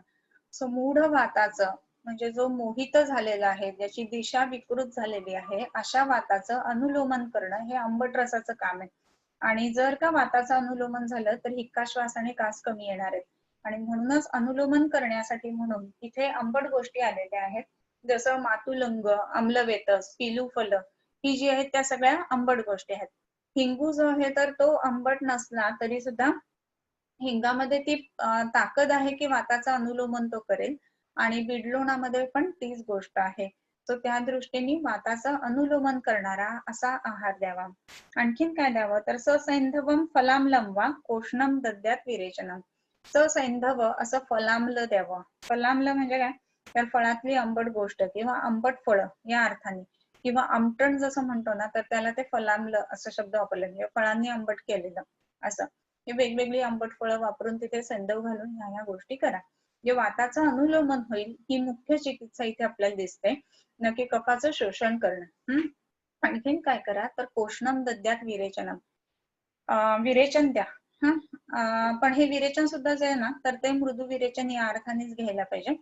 [SPEAKER 1] सो मूढ वाताचं म्हणजे जो मोहित झालेला आहे, ज्याची दिशा विकृत झालेली आहे, अशा वाताचं अनुलोमन करणं हे आंबट रसाचं काम आहे. आणि जर का वाताचं अनुलोमन झालं तर हिक्का श्वास आणि कास कमी येणार आहेत. आणि म्हणूनच अनुलोमन करण्यासाठी म्हणून इथे आंबट गोष्टी आलेल्या आहेत, जसं मातुलंग, आम्लवेतस, पिलूफल, ही जी आहेत त्या सगळ्या आंबट गोष्टी आहेत. हिंगू जो आहे तर तो आंबट नसला तरी सुद्धा हिंगामध्ये ती ताकद आहे की वाताचं अनुलोमन तो करेल, आणि बिडलोणामध्ये पण तीच गोष्ट आहे. तो त्या दृष्टीने वाताचं अनुलोमन करणारा असा आहार द्यावा. आणखीन काय द्यावं तर ससैंधवम फलामलम वा कोष्णम दद्यात विरेचनम. ससैंधव असं फलामल द्यावं. फलामल म्हणजे काय तर फळातली आंबट गोष्ट किंवा आंबट फळ या अर्थाने, किंवा आमटण जसं म्हणतो ना तर त्याला ते फलामल असं शब्द वापरले, म्हणजे फळांनी आंबट केलेलं असं. हे वेगवेगळी आंबट फळं वापरून तिथे सैंधव घालून ह्या गोष्टी करा. जे वाताचं अनुलोमन होईल ही मुख्य चिकित्सा इथे आपल्याला दिसते, नक्की कफाचं शोषण करणं. आणखीन काय करा तर कोष्णम दद्यात विरेचनम, विरेचन द्या. पण हे विरेचन सुद्धा जे आहे ना तर ते मृदू विरेचन या अर्थानेच घ्यायला पाहिजे.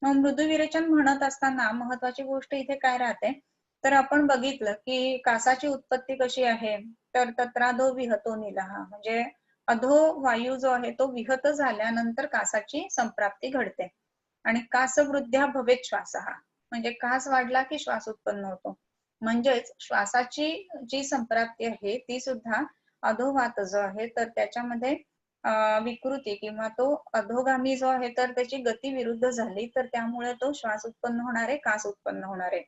[SPEAKER 1] मग मृदू विरेचन म्हणत असताना महत्वाची गोष्ट इथे काय राहते तर आपण बघितलं की कासाची उत्पत्ती कशी आहे तर तत्रादो विहतो निलहा, म्हणजे अधो वायू जो आहे तो विहत झाल्यानंतर कासाची संप्राप्ती घडते. आणि कासवृद्ध्या भवेत श्वासः, म्हणजे कास वाढला की श्वास उत्पन्न होतो. म्हणजेच श्वासाची जी संप्राप्ती आहे ती सुद्धा अधोवात जो आहे तर त्याच्यामध्ये विकृती किंवा तो अधोगामी जो आहे तर त्याची गती विरुद्ध झाली तर त्यामुळे तो श्वास उत्पन्न होणार आहे, कास उत्पन्न होणार आहे.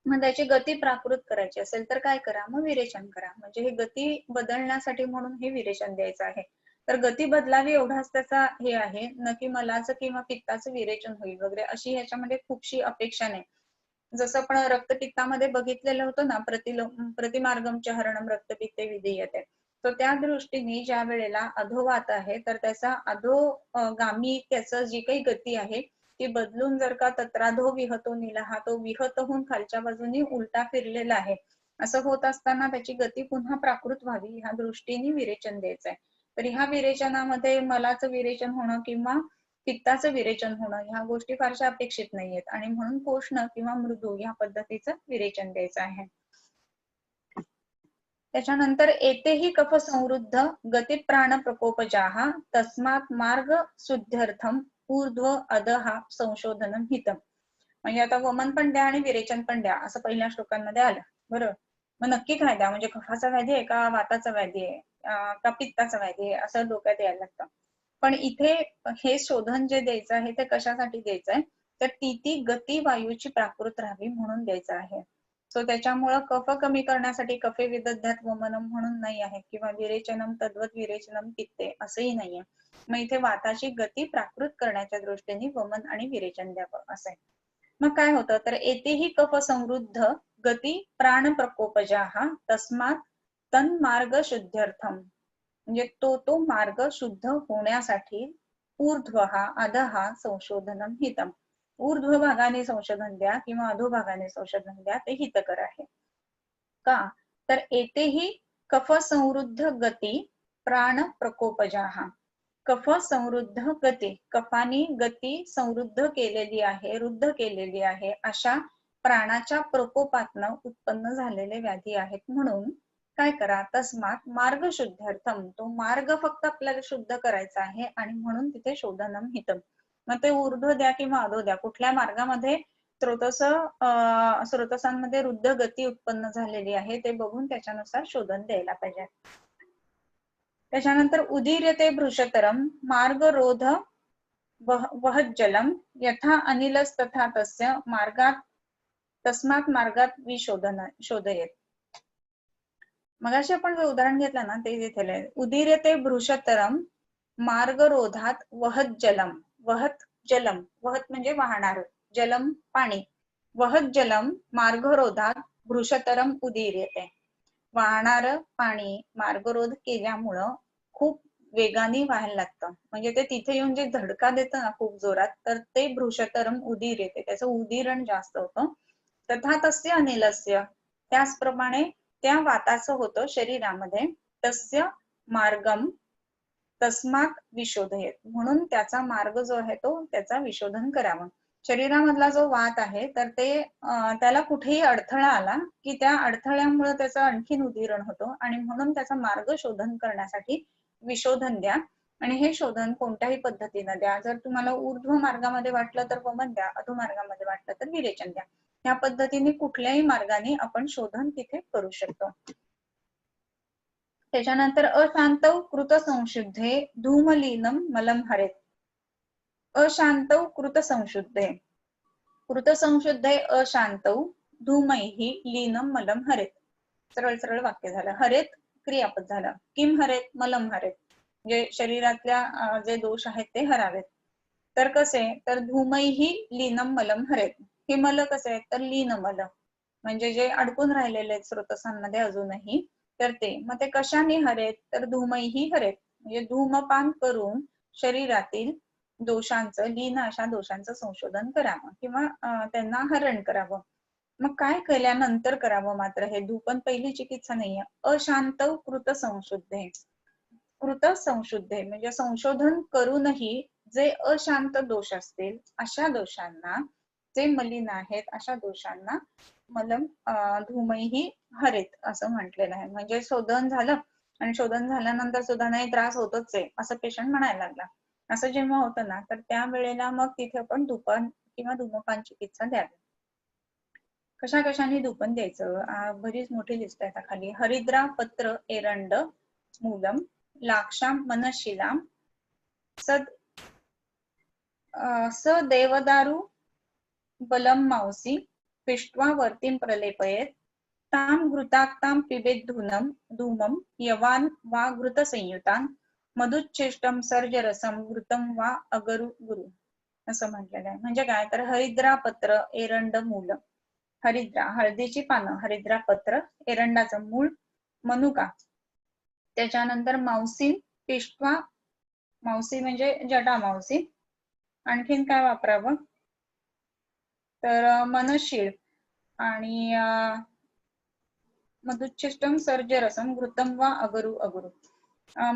[SPEAKER 1] मग त्याची गती प्राकृत करायची असेल तर काय करा मग विरेचन करा. म्हणजे हे गती बदलण्यासाठी म्हणून हे विरेचन द्यायचं आहे. तर गती बदलावी एवढाच त्याचा हे आहे, न की मलाचं किंवा पित्ताचं विरेचन होईल वगैरे अशी ह्याच्यामध्ये खूपशी अपेक्षा नाही. जसं आपण रक्तपित्तामध्ये बघितलेलं होतं ना प्रतिमार्गमच्या हरणम रक्तपित्ते विधीयते, तर त्या दृष्टीने ज्या वेळेला अधोवात आहे तर त्याचा अधोगामी त्याचं जी काही गती आहे ती बदलून जर का तत्राधो विहतो निलहा, तो विहत होऊन खालच्या बाजूने उलटा फिरलेला आहे, असं होत असताना त्याची गती पुन्हा प्राकृत व्हावी ह्या दृष्टीने विरेचन द्यायचंय. तर ह्या विरेचनामध्ये मलाचं विरेचन होणं किंवा पित्ताचं विरेचन होणं ह्या गोष्टी फारशा अपेक्षित नाहीयेत, आणि म्हणून कोष्ण किंवा मृदू या पद्धतीचं विरेचन द्यायचं आहे. त्याच्यानंतर एतेही कफ समृद्ध गती प्राण प्रकोपजाः तस्मात् मार्ग शुद्ध्यर्थम ऊर्ध्व अधहा संशोधनम हितम. म्हणजे आता वमन पण द्या आणि विरेचन पण द्या असं पहिल्या श्लोकांमध्ये आलं, बरोबर. मग नक्की काय द्या, म्हणजे कफाचा व्याधी आहे का वाताचा व्याधी आहे का पित्ताचा व्याधी आहे असं डोक्यात यायला लागतं. पण इथे हे शोधन जे द्यायचं आहे ते कशासाठी द्यायचंय तर ती गती वायूची प्राकृत राहावी म्हणून द्यायचं आहे. सो त्याच्यामुळं कफ कमी करण्यासाठी कफे विदध्यात वमनम म्हणून नाही आहे, किंवा विरेचनम तद्वत विरेचनम पित्ते असंही नाहीये. मग इथे वाताची गती प्राकृत करण्याच्या दृष्टीने वमन आणि विरेचन द्यावं असं आहे. मग काय होतं तर येथेही कफ समृद्ध गती प्राण प्रकोपजाः तस्मात् तन मार्ग शुद्ध्यर्थम, म्हणजे तो मार्ग शुद्ध होण्यासाठी ऊर्ध्वहा अधहा संशोधनम हितम, ऊर्ध्व भागाने संशोधन द्या किंवा अधोभागाने संशोधन द्या ते हितकर आहे. का तर येथेही कफ समृद्ध गती प्राण प्रकोपजाः, कफ समृद्ध गती, कफानी गती समृद्ध केलेली आहे, रुद्ध केलेली आहे अशा प्राणाच्या प्रकोपातनं उत्पन्न झालेले व्याधी आहेत. म्हणून काय करा तस्मात मार्ग शुद्ध्यर्थम, तो मार्ग फक्त आपल्याला शुद्ध करायचा आहे आणि म्हणून तिथे शोधनम हितम. मग ते ऊर्ध्व द्या किंवा अधो द्या, कुठल्या मार्गामध्ये स्रोतसांमध्ये रुद्ध गती उत्पन्न झालेली आहे ते बघून त्याच्यानुसार शोधन द्यायला पाहिजे. त्याच्यानंतर उदीर्यते भृशतरम मार्ग रोध वहज्जलम यथा अनिलस्तथा तस्य मार्गात तस्मात् मार्गात शोधयेत. मगाशी आपण जे उदाहरण घेतलं ना ते इथे उदीर्यते भृशतरम मार्ग रोधात वहत जलम, वहत जलम, वहत म्हणजे वाहणार, जलम पाणी, वहत जलम मार्ग रोधात भृशतरम उदीर्यते. वाहणारं पाणी मार्गरोध केल्यामुळं खूप वेगाने व्हायला लागतं. म्हणजे ते तिथे येऊन जे धडका देतं ना खूप जोरात, तर ते भ्रूशतरम उदीर येते, त्याचं उदीरण जास्त होतं. तथा तस्य अनिलस्य, त्याचप्रमाणे त्या वाताचं होतं शरीरामध्ये. तस्य मार्गम तस्मात विशोधयेत, म्हणून त्याचा मार्ग जो आहे तो त्याचा विशोधन करावा. शरीरामधला जो वात आहे तर ते त्याला कुठेही अडथळा आला की त्या अडथळ्यामुळे त्याचं आणखीन उदीरण होतं, आणि म्हणून त्याचा मार्ग शोधन करण्यासाठी विशोधन द्या. आणि हे शोधन कोणत्याही पद्धतीने द्या. जर तुम्हाला ऊर्ध्व मार्गामध्ये वाटलं तर वमन द्या, अधो मार्गामध्ये वाटलं तर विरेचन द्या. या पद्धतीने कुठल्याही मार्गाने आपण शोधन तिथे करू शकतो. त्याच्यानंतर अशांतौ कृत संशुद्धे धूमलीनम मलम हरेत. अशांतौ कृत संशुद्धे, कृत संशुद्धे अशांतौ धूमैहि लीनम मलम हरेत. सरळ सरळ वाक्य झालं. हरेत क्रियापद झालं. किम हरेत, मलम हरेत, म्हणजे शरीरातल्या जे दोष आहेत ते हरावेत. तर कसे, तर धूमैहि लीनम मलम हरेत. हे मल कसे आहेत, तर लीन मल, म्हणजे जे अडकून राहिलेले आहेत स्रोतसांमध्ये अजूनही, तर ते मग ते कशाने हरेत, तर धूमैहि हरेत, म्हणजे धूमपान करून शरीरातील दोषांचं, लीन अशा दोषांचं संशोधन करावं किंवा त्यांना हरण करावं. मग काय केल्यानंतर करावं मात्र हे धूपन पहिली चिकित्सा नाहीये. अशांत कृत संशुद्धे, कृत संशुद्धे म्हणजे संशोधन करूनही जे अशांत दोष असतील अशा दोषांना, जे मलिन आहेत अशा दोषांना मलम धूमैहि हरेत असं म्हटलेलं आहे. म्हणजे शोधन झालं आणि शोधन झाल्यानंतर सुद्धा नाही त्रास होतच आहे असं पेशंट म्हणायला लागला, असं जेव्हा होतं ना, तर त्या वेळेला मग तिथे आपण धूपन किंवा धूमपान चिकित्सा द्यावी. कशा कशाने धूपन द्यायचं, बरीच मोठी लिस्ट आहे खाली. हरिद्रा पत्र एरंड मूलम लाक्षाम मनशिलाम स देवदारू बलम मांसी पिष्ट्वा वर्तीम प्रलेपयेत ताम घृताक्ताम पिबेत धूमम यवान वा घृत संयुतान मधुच्छिष्टम सर्जरसम घृतम वा अगरु गुरु असं म्हटलेलं आहे. म्हणजे काय, तर हरिद्रा पत्र एरंड मूल, हरिद्रा हळदीची पानं, हरिद्रा पत्र, एरंडाचं मूळ, मनुका, त्याच्यानंतर मावसी पिष्ट्वा, मावसी म्हणजे जटा मावसी, आणखीन काय वापरावं, तर मनशीळ आणि मधुच्छिष्टम सर्जरसम घृतम वा अगरु अगरु.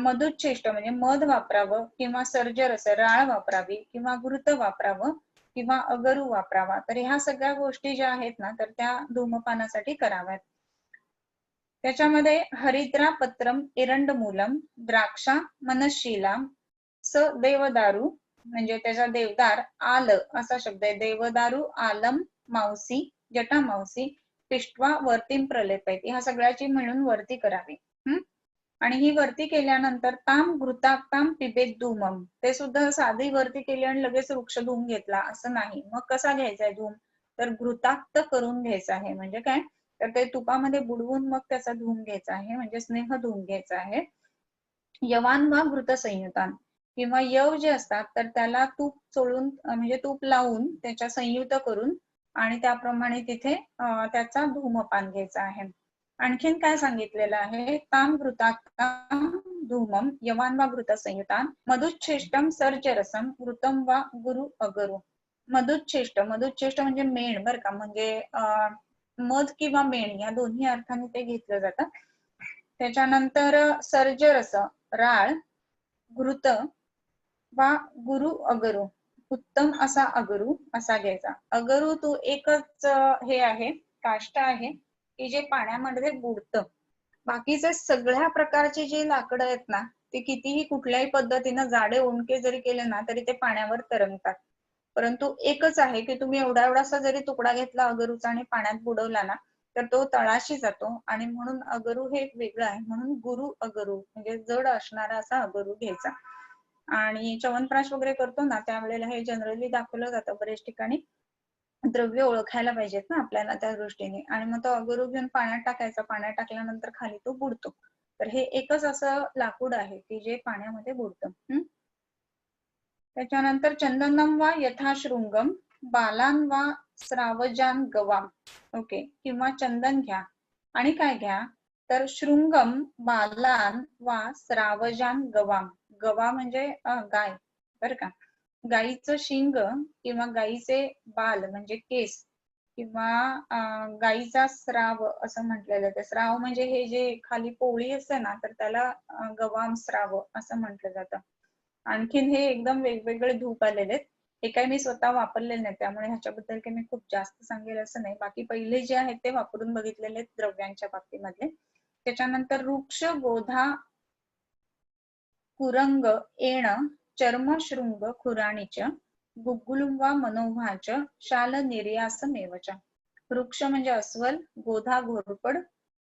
[SPEAKER 1] मधुच्छिष्ट म्हणजे मध वापरावं किंवा सर्जरस राळ वापरावी किंवा घृत वापरावं किंवा अगरू वापरावा. तर ह्या सगळ्या गोष्टी ज्या आहेत ना, तर त्या धूमपानासाठी कराव्यात. त्याच्यामध्ये हरिद्रा पत्रम एरंड मूलम द्राक्षा मनशीलाम स देवदारू, म्हणजे त्याचा देवदार, आल असा शब्द आहे, देवदारू आलम मावसी जटा मावसी पिष्ट्वा वर्तीम प्रलेपयत, ह्या सगळ्याची मिळून वर्ती करावी. आणि ही वर्ती केल्यानंतर ताम घृताक्ताम पिबेत धूमम, ते सुद्धा साधी वर्ती केली आणि लगेच वृक्ष धूम घेतला असं नाही. मग कसा घ्यायचा आहे धूम, तर घृताक्त करून घ्यायचा आहे. म्हणजे काय, तर ते तुपामध्ये बुडवून मग त्याचा धूम घ्यायचा आहे, म्हणजे स्नेह धूम घ्यायचा आहे. यवान वा घृत संयुतान, किंवा यव जे असतात तर त्याला तूप चोळून म्हणजे तूप लावून त्याच्या संयुक्त करून आणि त्याप्रमाणे तिथे त्याचा धूमपान घ्यायचा आहे. आणखीन काय सांगितलेलं आहे, ताम घृताक्ताम धूमम यवान वा घृत संयुतान मधुच्छिष्टम सर्जरसम घृतम वा गुरु अगरू. मधुच्छिष्ट, मधुच्छिष्ट म्हणजे मेण बर का, म्हणजे मध किंवा मेण या दोन्ही अर्थाने ते घेतलं जातं. त्याच्यानंतर सर्जरस राळ, घृत वा गुरु अगरू, उत्तम असा अगरू असा घ्यायचा. अगरू तो एकच हे आहे, काष्ट आहे की जे पाण्यामध्ये बुडतं. बाकीचे सगळ्या प्रकारचे जे लाकडं आहेत ना, ते कितीही कुठल्याही पद्धतीनं जाडे उंडके जरी केले ना तरी ते पाण्यावर तरंगतात. परंतु एकच आहे की तुम्ही एवढा एवढासा जरी तुकडा घेतला अगरूचा आणि पाण्यात बुडवला ना तर तो तळाशी जातो, आणि म्हणून अगरू हे वेगळं आहे. म्हणून गुरु अगरू म्हणजे जड असणारा असा अगरू घ्यायचा. आणि च्यवनप्राश वगैरे करतो ना त्यावेळेला हे जनरली दाखवलं जातं बरेच ठिकाणी, द्रव्य ओळखायला पाहिजेत ना आपल्याला त्या दृष्टीने. आणि मग तो अगरू घेऊन पाण्यात टाकायचा, पाण्यात टाकल्यानंतर खाली तो बुडतो. तर हे एकच असं लाकूड आहे की जे पाण्यामध्ये बुडतं. त्याच्यानंतर चंदनम वा यथाशृंगम बालान वा श्रावजान गवाम, ओके, किंवा चंदन घ्या आणि काय घ्या, तर शृंगम बालान वा स्रावजान गवाम. गवा म्हणजे गाय बर का. गाईचं शिंग किंवा गाईचे बाल म्हणजे केस किंवा गाईचा स्राव असं म्हटलेलं आहे. स्राव म्हणजे हे जे खाली पोळी असते ना तर त्याला गवाम स्राव असं म्हटलं जातं. आणखीन हे एकदम वेगवेगळे धूप आलेले आहेत. हे काही मी स्वतः वापरलेले नाही त्यामुळे ह्याच्याबद्दल काही मी खूप जास्त सांगेल असं नाही. बाकी पहिले जे आहेत ते वापरून बघितलेले आहेत द्रव्यांच्या बाबतीमध्ये. त्याच्यानंतर वृक्ष गोधा कुरंग एण चर्मशृंग खुराणीच गुग्गुलुम वा मनोभाच शाल निर्यासमेवच. वृक्ष म्हणजे अस्वल, गोधा घोरपड,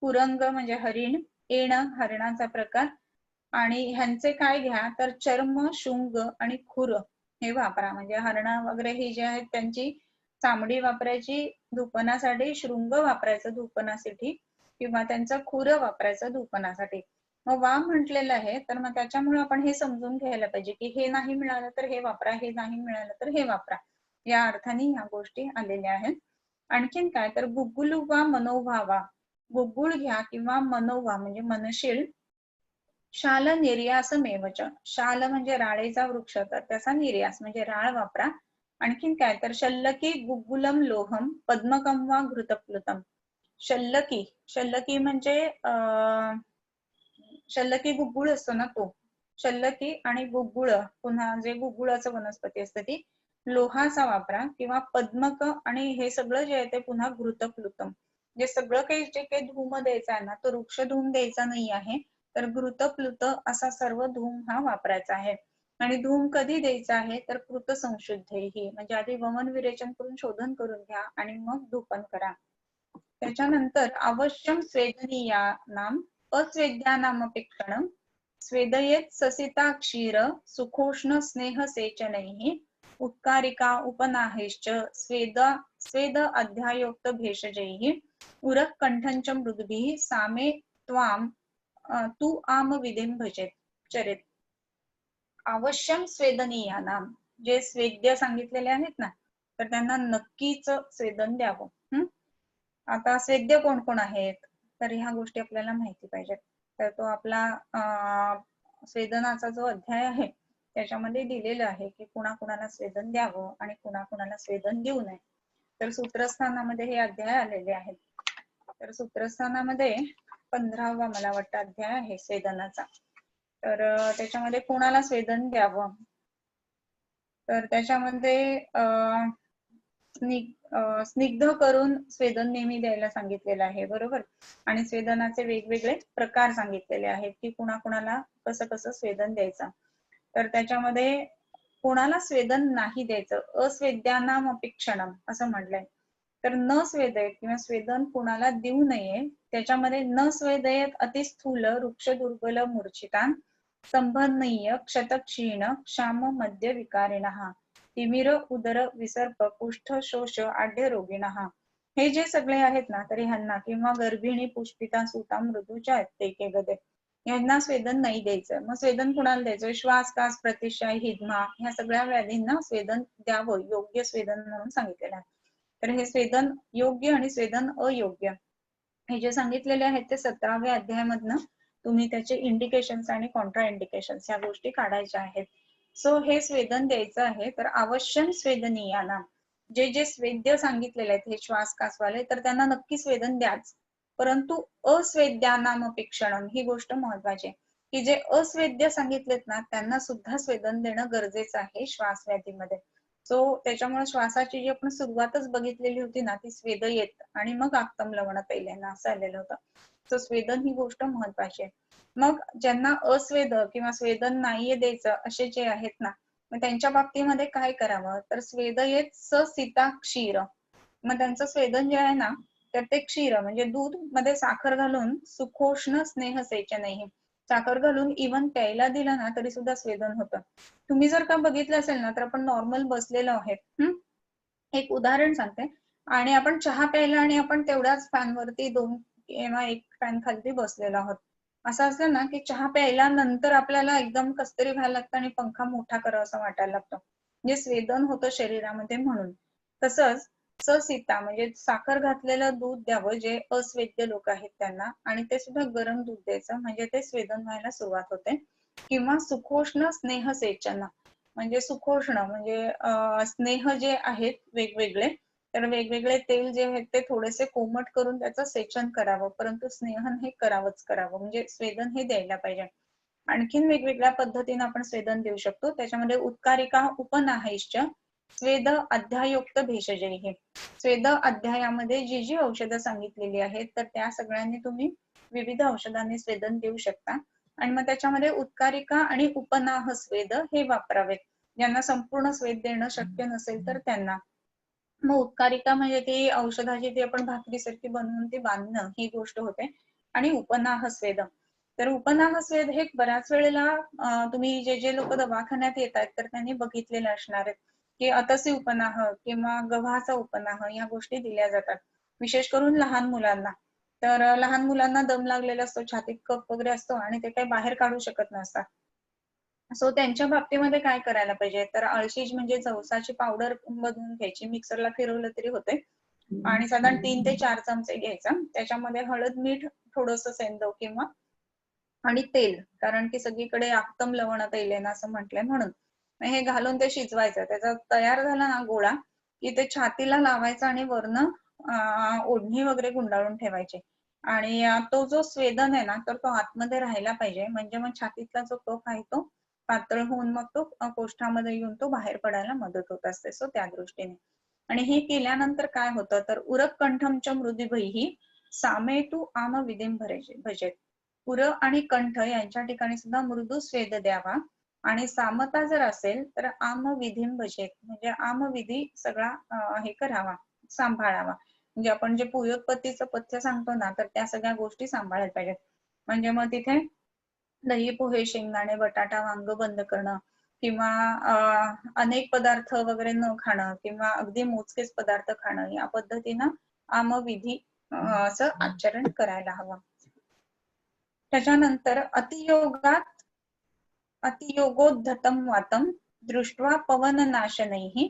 [SPEAKER 1] कुरंग म्हणजे हरिण, एण हरणाचा प्रकार आणि ह्यांचे काय घ्या तर चर्म, शुंग आणि खुर हे वापरा. म्हणजे हरण वगैरे ही जे आहेत त्यांची चामडी वापरायची धूपनासाठी, शृंग वापरायचं धूपनासाठी किंवा त्यांचा खुर वापरायचं धूपनासाठी. मग वा म्हटलेलं आहे तर मग त्याच्यामुळे आपण हे समजून घ्यायला पाहिजे की हे नाही मिळालं तर हे वापरा, हे नाही मिळालं तर हे वापरा, या अर्थाने ह्या गोष्टी आलेल्या आहेत. आणखीन काय तर गुग्गुलू वा मनोभावा, गुग्गुळ घ्या किंवा मनोवा म्हणजे मनशील. शाल निर्यास मेवच, शाल म्हणजे राळेचा वृक्ष तर त्याचा निर्यास म्हणजे राळ वापरा. आणखीन काय तर शल्लकी गुग्गुलम लोहम पद्मकम वा घृतप्लुतम. शल्लकी, शल्लकी म्हणजे शल्लकी गुग्गुळ असतो ना तो, शल्लकी आणि गुग्गुळ पुन्हा जे गुग्गुळाचं वनस्पती असते ती लोहाचा वापरा किंवा पद्मक आणि हे सगळं जे आहे ते पुन्हा घृतप्लुतम. जे सगळं काही जे काही धूम द्यायचा आहे ना तो वृक्ष धूम द्यायचा नाही आहे तर घृतप्लुत असा सर्व धूम हा वापरायचा आहे. आणि धूम कधी द्यायचा आहे तर कृत संशुद्धेही म्हणजे आधी वमन विरेचन करून शोधन करून घ्या आणि मग धूपन करा. त्याच्यानंतर अवश्यम स्वेदनीयानाम अस्वेद्यानामपेक्षणं स्वेदयेत ससिता क्षीर सुखोष्ण स्नेह सेचनैः उत्कारिका उपनाहेश्च स्वेद अध्यायोक्त भेषजैः उरक कंठंच मृदुभिः सामे त्वाम तू आम विधिं भजेत चरेत. अवश्यम स्वेदनीयानाम, जे स्वेद्य सांगितलेले आहेत ना तर त्यांना नक्कीच स्वेदन द्यावं. आता स्वेद्य कोण कोण आहेत तर ह्या गोष्टी आपल्याला माहिती पाहिजेत. तर तो आपला स्वेदनाचा जो अध्याय आहे त्याच्यामध्ये दिलेलं आहे की कुणाकुणाला स्वेदन द्यावं आणि कुणाकुणाला स्वेदन देऊ नये. तर सूत्रस्थानामध्ये हे अध्याय आलेले आहेत. तर सूत्रस्थानामध्ये 15वा मला वाटतं अध्याय आहे स्वेदनाचा. तर त्याच्यामध्ये कोणाला स्वेदन द्यावं तर त्याच्यामध्ये स्निग्ध करून स्वेदन नेहमी द्यायला सांगितलेलं आहे बरोबर. आणि स्वेदनाचे वेगवेगळे प्रकार सांगितलेले आहेत की कुणाकुणाला कसं कसं स्वेदन द्यायचं. तर त्याच्यामध्ये कोणाला स्वेदन नाही द्यायचं अस्वेद्यानाम अपेक्षणम असं म्हटलंय. तर न स्वेदयत किंवा स्वेदन कुणाला देऊ नये त्याच्यामध्ये न स्वेदयत अतिस्थूल वृक्ष दुर्बल मूर्छितान संबंधनीय क्षतक्षीण क्षाम मध्य विकारिणः तिमिर उदर विसर्प कुष्ठ शोष आढ्य रोगिणः. हे जे सगळे आहेत ना तरी ह्यांना किंवा गर्भिणी पुष्पिता सुता मृदूच्या ते गदे यांना स्वेदन नाही द्यायचं. मग स्वेदन कुणाला द्यायचं श्वास कास प्रतिशय हिदमा ह्या सगळ्या व्याधींना स्वेदन द्यावं योग्य स्वेदन म्हणून सांगितलेलं आहे. तर हे स्वेदन योग्य आणि स्वेदन अयोग्य हे जे सांगितलेले आहेत ते 17व्या अध्यायामधनं तुम्ही त्याचे इंडिकेशन्स आणि कॉन्ट्रा इंडिकेशन्स ह्या गोष्टी काढायच्या आहेत. सो हे स्वेदन द्यायचं आहे. तर अवश्यम स्वेदनीयाना जे जे स्वेद्य सांगितलेले आहेत हे श्वास कासवाले तर त्यांना नक्की स्वेदन द्याच. परंतु अस्वेद्यानामपेक्षणम ही गोष्ट महत्वाची की जे अस्वेद्य सांगितलेत ना त्यांना सुद्धा स्वेदन देणं गरजेचं आहे श्वास व्याधीमध्ये. सो त्याच्यामुळे श्वासाची जी आपण सुरुवातच बघितलेली होती ना ती स्वेदयेत आणि मग आक्तम लवण पहिल्यांदा असं आलेलं होतं. सो स्वेदन ही गोष्ट महत्वाची आहे. मग ज्यांना अस्वेद किंवा स्वेदन नाहीये द्यायचं असे जे आहेत ना मग त्यांच्या बाबतीमध्ये काय करावं तर स्वेदयेत ससिता क्षीर. मग त्यांचं स्वेदन जे आहे ना तर ते क्षीर म्हणजे दूध मध्ये साखर घालून सुखोष्ण स्नेह सेचनैः साखर घालून इव्हन प्यायला दिलं ना तरी सुद्धा स्वेदन होतं. तुम्ही जर का बघितलं असेल ना तर आपण नॉर्मल बसलेलो आहेत. एक उदाहरण सांगते आणि आपण चहा प्यायला आणि आपण तेवढ्याच फॅनवरती 2 किंवा 1 फॅन खाली बसलेलो आहोत. असं असलं ना की चहा प्यायला नंतर आपल्याला एकदम कसतरी व्हायला लागतं आणि पंखा मोठा करावा असं वाटायला लागतं म्हणजे स्वेदन होतं शरीरामध्ये म्हणून. तसंच ससीता म्हणजे साखर घातलेलं दूध द्यावं जे अस्वेद्य लोक आहेत त्यांना, आणि ते सुद्धा गरम दूध द्यायचं म्हणजे ते स्वेदन व्हायला सुरुवात होते. किंवा सुखोष्ण स्नेहसेचन म्हणजे सुखोष्ण म्हणजे स्नेह जे आहेत वेगवेगळे, तर वेगवेगळे तेल जे आहेत ते थोडेसे कोमट करून त्याचं सेचन करावं, परंतु स्नेहन हे करावंच करावं म्हणजे स्वेदन हे द्यायला पाहिजे. आणखीन वेगवेगळ्या पद्धतीने आपण स्वेदन देऊ शकतो. त्याच्यामध्ये उत्कारिका उपनाहैश्च स्वेद अध्यायोक्त भेषजे हे स्वेद अध्यायामध्ये जी जी औषधं सांगितलेली आहेत तर त्या सगळ्यांनी तुम्ही विविध औषधांनी स्वेदन देऊ शकता. आणि मग त्याच्यामध्ये उत्कारिका आणि उपनाह स्वेद हे वापरावेत. ज्यांना संपूर्ण स्वेद देणं शक्य नसेल तर त्यांना. मग उत्कारिका म्हणजे ती औषधाची ती आपण भाकरीसारखी बनवून ती बांधणं ही गोष्ट होते. आणि उपनाह स्वेद, तर उपनाह स्वेद हे बऱ्याच वेळेला तुम्ही जे जे लोक दवाखान्यात येत आहेत तर त्यांनी बघितलेलं असणार आहेत की अतसी उपनाह किंवा गव्हाचा उपनाह या गोष्टी दिल्या जातात, विशेष करून लहान मुलांना. तर लहान मुलांना दम लागलेला असतो, छातीत कफ वगैरे असतो आणि ते काही बाहेर काढू शकत नसतात. सो त्यांच्या बाबतीमध्ये काय करायला पाहिजे, तर अळशीज म्हणजे जवसाची पावडर बनवून घ्यायची, मिक्सरला फिरवलं तरी होते, आणि साधारण 3 ते 4 चमचे घ्यायचा. त्याच्यामध्ये हळद, मीठ, थोडंसं सेंदव किंवा आणि तेल, कारण की सगळीकडे आक्तम लवण तेल आहे ना असं म्हटलंय म्हणून. हे घालून ते शिजवायचं. त्याचा तयार झाला ना गोळा की ते छातीला लावायचा आणि वरनं ओढणी वगैरे गुंडाळून ठेवायची. आणि तो जो स्वेदन आहे ना तर तो आतमध्ये राहायला पाहिजे, म्हणजे मग छातीतला जो कफ आहे तो पातळ होऊन मग तो कोष्ठामध्ये येऊन तो बाहेर पडायला मदत होत असते. सो त्या दृष्टीने. आणि हे केल्यानंतर काय होतं तर उरक कंठमच्या मृदुभैही सामेतू आम विधिम भजेत. उर आणि कंठ यांच्या ठिकाणी सुद्धा मृदू स्वेद द्यावा, आणि सामता जर असेल तर आम विधिम भजेत म्हणजे आम विधी सगळा हे करावा, सांभाळावा. म्हणजे आपण जे पुयोत्पत्तीचं पथ्य सांगतो ना तर त्या सगळ्या गोष्टी सांभाळायला पाहिजेत. म्हणजे मग तिथे दही, पोहे, शेंगदाणे, बटाटा, वांग बंद करणं, किंवा अनेक पदार्थ वगैरे न खाणं, किंवा अगदी मोजकेच पदार्थ खाणं, या पद्धतीनं आमविधी असं आचरण करायला हवं. त्याच्यानंतर अतियोगोद्धतं वातं दृष्ट्वा पवननाशनैः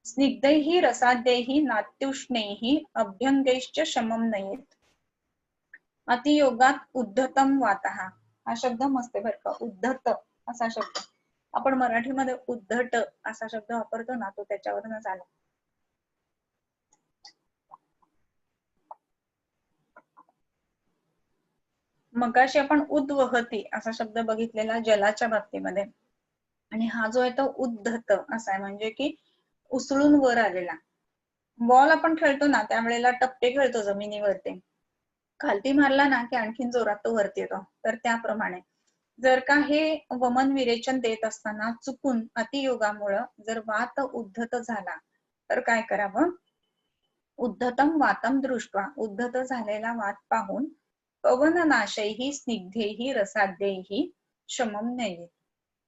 [SPEAKER 1] स्निग्धैः रसाद्यैः नात्युष्णैः अभ्यंगैश्च शमं नयेत. अतियोगात उद्धतम वातः हा शब्द मस्त आहे बरं का. उद्धत असा शब्द आपण मराठीमध्ये उद्धट असा शब्द वापरतो ना तो त्याच्यावरूनच आला. मगाशी आपण उद्वहती असा शब्द बघितलेला जलाच्या बाबतीमध्ये, आणि हा जो आहे तो उद्धत असा आहे म्हणजे की उसळून वर आलेला. बॉल आपण खेळतो ना त्यावेळेला टप्पे खेळतो जमिनीवरती, खालती मारला ना की आणखीन जोरात तो वरती येतो, तर त्याप्रमाणे जर का हे वमन विरेचन देत असताना चुकून अतियोगामुळं जर वात उद्धत झाला तर काय करावं. उद्धतम वातम दृष्ट्वा उद्धत झालेला वात पाहून पवननाशैही स्निग्धेही रसाद्यैही शमम नयेत.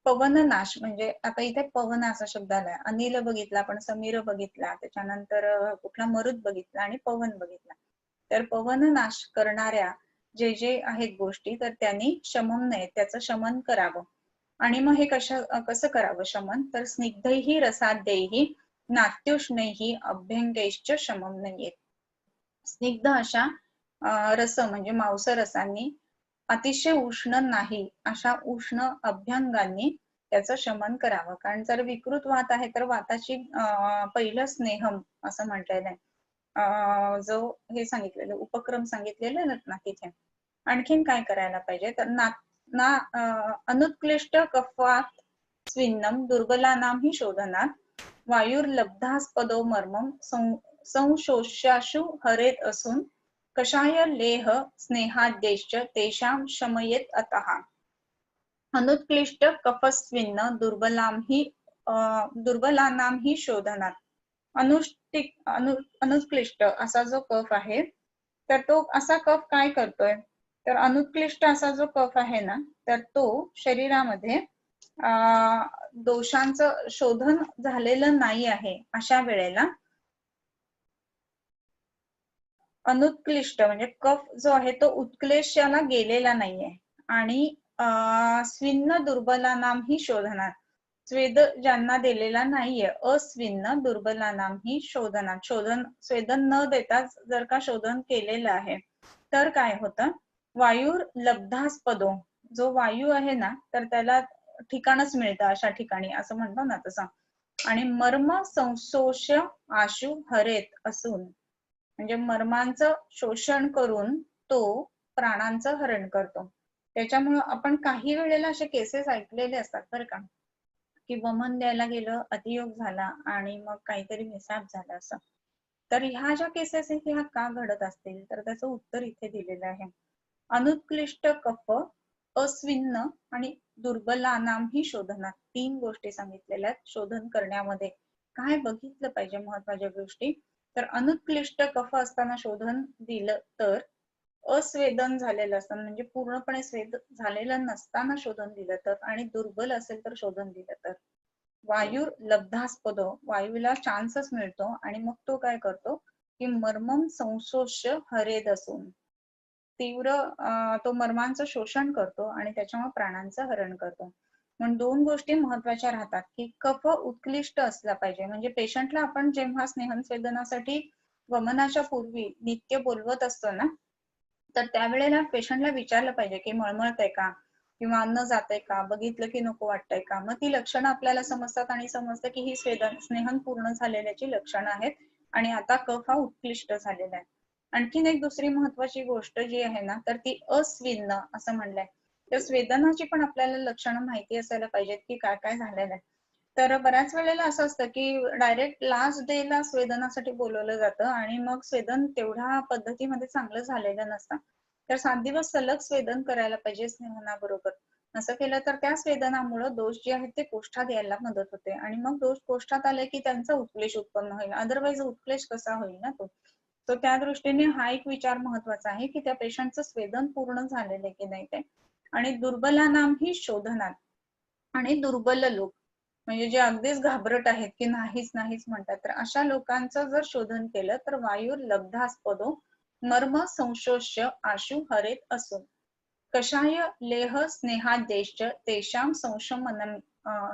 [SPEAKER 1] पवननाश म्हणजे आता इथे पवन असा शब्द आलाय. अनिल बघितला, आपण समीर बघितला, त्याच्यानंतर कुठला मरुत बघितला आणि पवन बघितला. तर पवननाश करणाऱ्या जे जे आहेत गोष्टी तर त्यांनी शमम नये त्याचं शमन करावं. आणि मग हे कसं करावं शमन, तर स्निग्धैही रसाद्यैही नात्युष्णैही अभ्यंगैश्च शमम नयेत. स्निग्ध अशा रस म्हणजे मांस रसांनी, अतिशय उष्ण नाही अशा उष्ण अभ्यंगांनी त्याचं शमन करावं. कारण जर विकृत वात आहे तर वाताची पहिलं स्नेहम असं म्हटलेलं आहे, जो हे सांगितलेलं उपक्रम सांगितलेले ना तिथे. आणखीन काय करायला पाहिजे तर अनुत्क्लिष्ट कफात स्विन्नम दुर्बलानां हि शोधनात वायुर्लब्धास्पदो मर्मम संशोष्याशु हरेत असून कषाय लेह स्नेहाद्यैश्च तेषां शमयेत अतः. अनुत्क्लिष्ट कफस्विन्न दुर्बलानां हि शोधनात. अनुत्क्लिष्ट असा जो कफ आहे तर तो असा कफ काय करतोय, तर अनुत्क्लिष्ट असा जो कफ आहे ना तर तो शरीरामध्ये दोषांचं शोधन झालेलं नाही आहे अशा वेळेला अनुत्क्लिष्ट म्हणजे कफ जो आहे तो उत्क्लेशाला गेलेला नाहीये. आणि स्विन्न दुर्बलानां हि शोधनात स्वेद ज्यांना दिलेला नाहीये, अस्विन्न दुर्बलानाम ही शोधनात, स्वेदन न देता जर का शोधन केलेलं आहे तर काय होतं, वायूर लब्धास्पदो, जो वायू आहे ना तर त्याला ठिकाणच मिळतं अशा ठिकाणी, असं म्हणतो ना तसं. आणि मर्म संशोष आशु हरेत असून, म्हणजे मर्मांचं शोषण करून तो प्राणांचं हरण करतो. त्याच्यामुळं आपण काही वेळेला असे केसेस ऐकलेले असतात बरं का, की वमन द्यायला गेलं, अतियोग झाला आणि मग काहीतरी मिसॅप झालं असं. तर ह्या ज्या केसेस आहेत ह्या का घडत असतील, तर त्याचं उत्तर इथे दिलेलं आहे. अनुत्कृष्ट कफ, अस्विन्न आणि दुर्बलानाम ही शोधनात, 3 गोष्टी सांगितलेल्या आहेत शोधन करण्यामध्ये. काय बघितलं पाहिजे महत्वाच्या गोष्टी, तर अनुत्कृष्ट कफ असताना शोधन दिलं तर, अस्वेदन झालेलं असताना म्हणजे पूर्णपणे स्वेद झालेलं नसताना शोधन दिलं तर, आणि दुर्बल असेल तर शोधन दिलं तर. वायूर लब्धास्पद, वायूला चान्सच मिळतो आणि मग तो काय करतो की मर्मम संशोष्य हरेद असून, तीव्र तो मर्मांचं शोषण करतो आणि त्याच्यामुळे प्राणांचं हरण करतो. म्हणून 2 गोष्टी महत्वाच्या राहतात की कफ उत्कृष्ट असला पाहिजे. म्हणजे पेशंटला आपण जेव्हा स्नेहस्वेदनासाठी वमनाच्या पूर्वी नित्य बोलवत असतो ना, तर त्यावेळेला पेशंटला विचारलं पाहिजे की मळमळतंय का, किंवा अन्न जातंय का, बघितलं की नको वाटतंय का. मग ती लक्षणं आपल्याला समजतात आणि समजतं की ही स्नेहन पूर्ण झालेल्याची लक्षणं आहेत आणि आता कफ हा उत्कृष्ट झालेला आहे. आणखीन एक दुसरी महत्वाची गोष्ट जी आहे ना, तर ती अस्विन्न असं म्हणलंय. तर स्वेदनाची पण आपल्याला लक्षणं माहिती असायला पाहिजेत की काय काय झालेलं आहे. तर बऱ्याच वेळेला असं असतं की डायरेक्ट लास्ट डे ला स्वेदनासाठी बोलवलं जातं आणि मग स्वेदन तेवढ्या पद्धतीमध्ये चांगलं झालेलं नसतं. तर 7 दिवस सलग स्वेदन करायला पाहिजे स्नेहनाबरोबर. असं केलं तर त्या स्वेदनामुळे दोष जे आहेत ते कोष्ठात यायला मदत होते आणि मग दोष कोष्ठात आले की त्यांचा उत्क्लेश उत्पन्न होईल. अदरवाईज उत्क्लेश कसा होईल ना तो. तर त्या दृष्टीने हा एक विचार महत्वाचा आहे की त्या पेशंटचं स्वेदन पूर्ण झालेलं आहे की नाही ते. आणि दुर्बलानाम ही शोधनात, आणि दुर्बल लोक म्हणजे जे अगदीच घाबरट आहेत की नाहीच नाहीच म्हणतात, तर अशा लोकांचं जर शोधन केलं तर वायूर लब्धास्पदो मर्म संशोष्य आशु हरेत असून, कषाय लेह स्नेहादेश तेषाम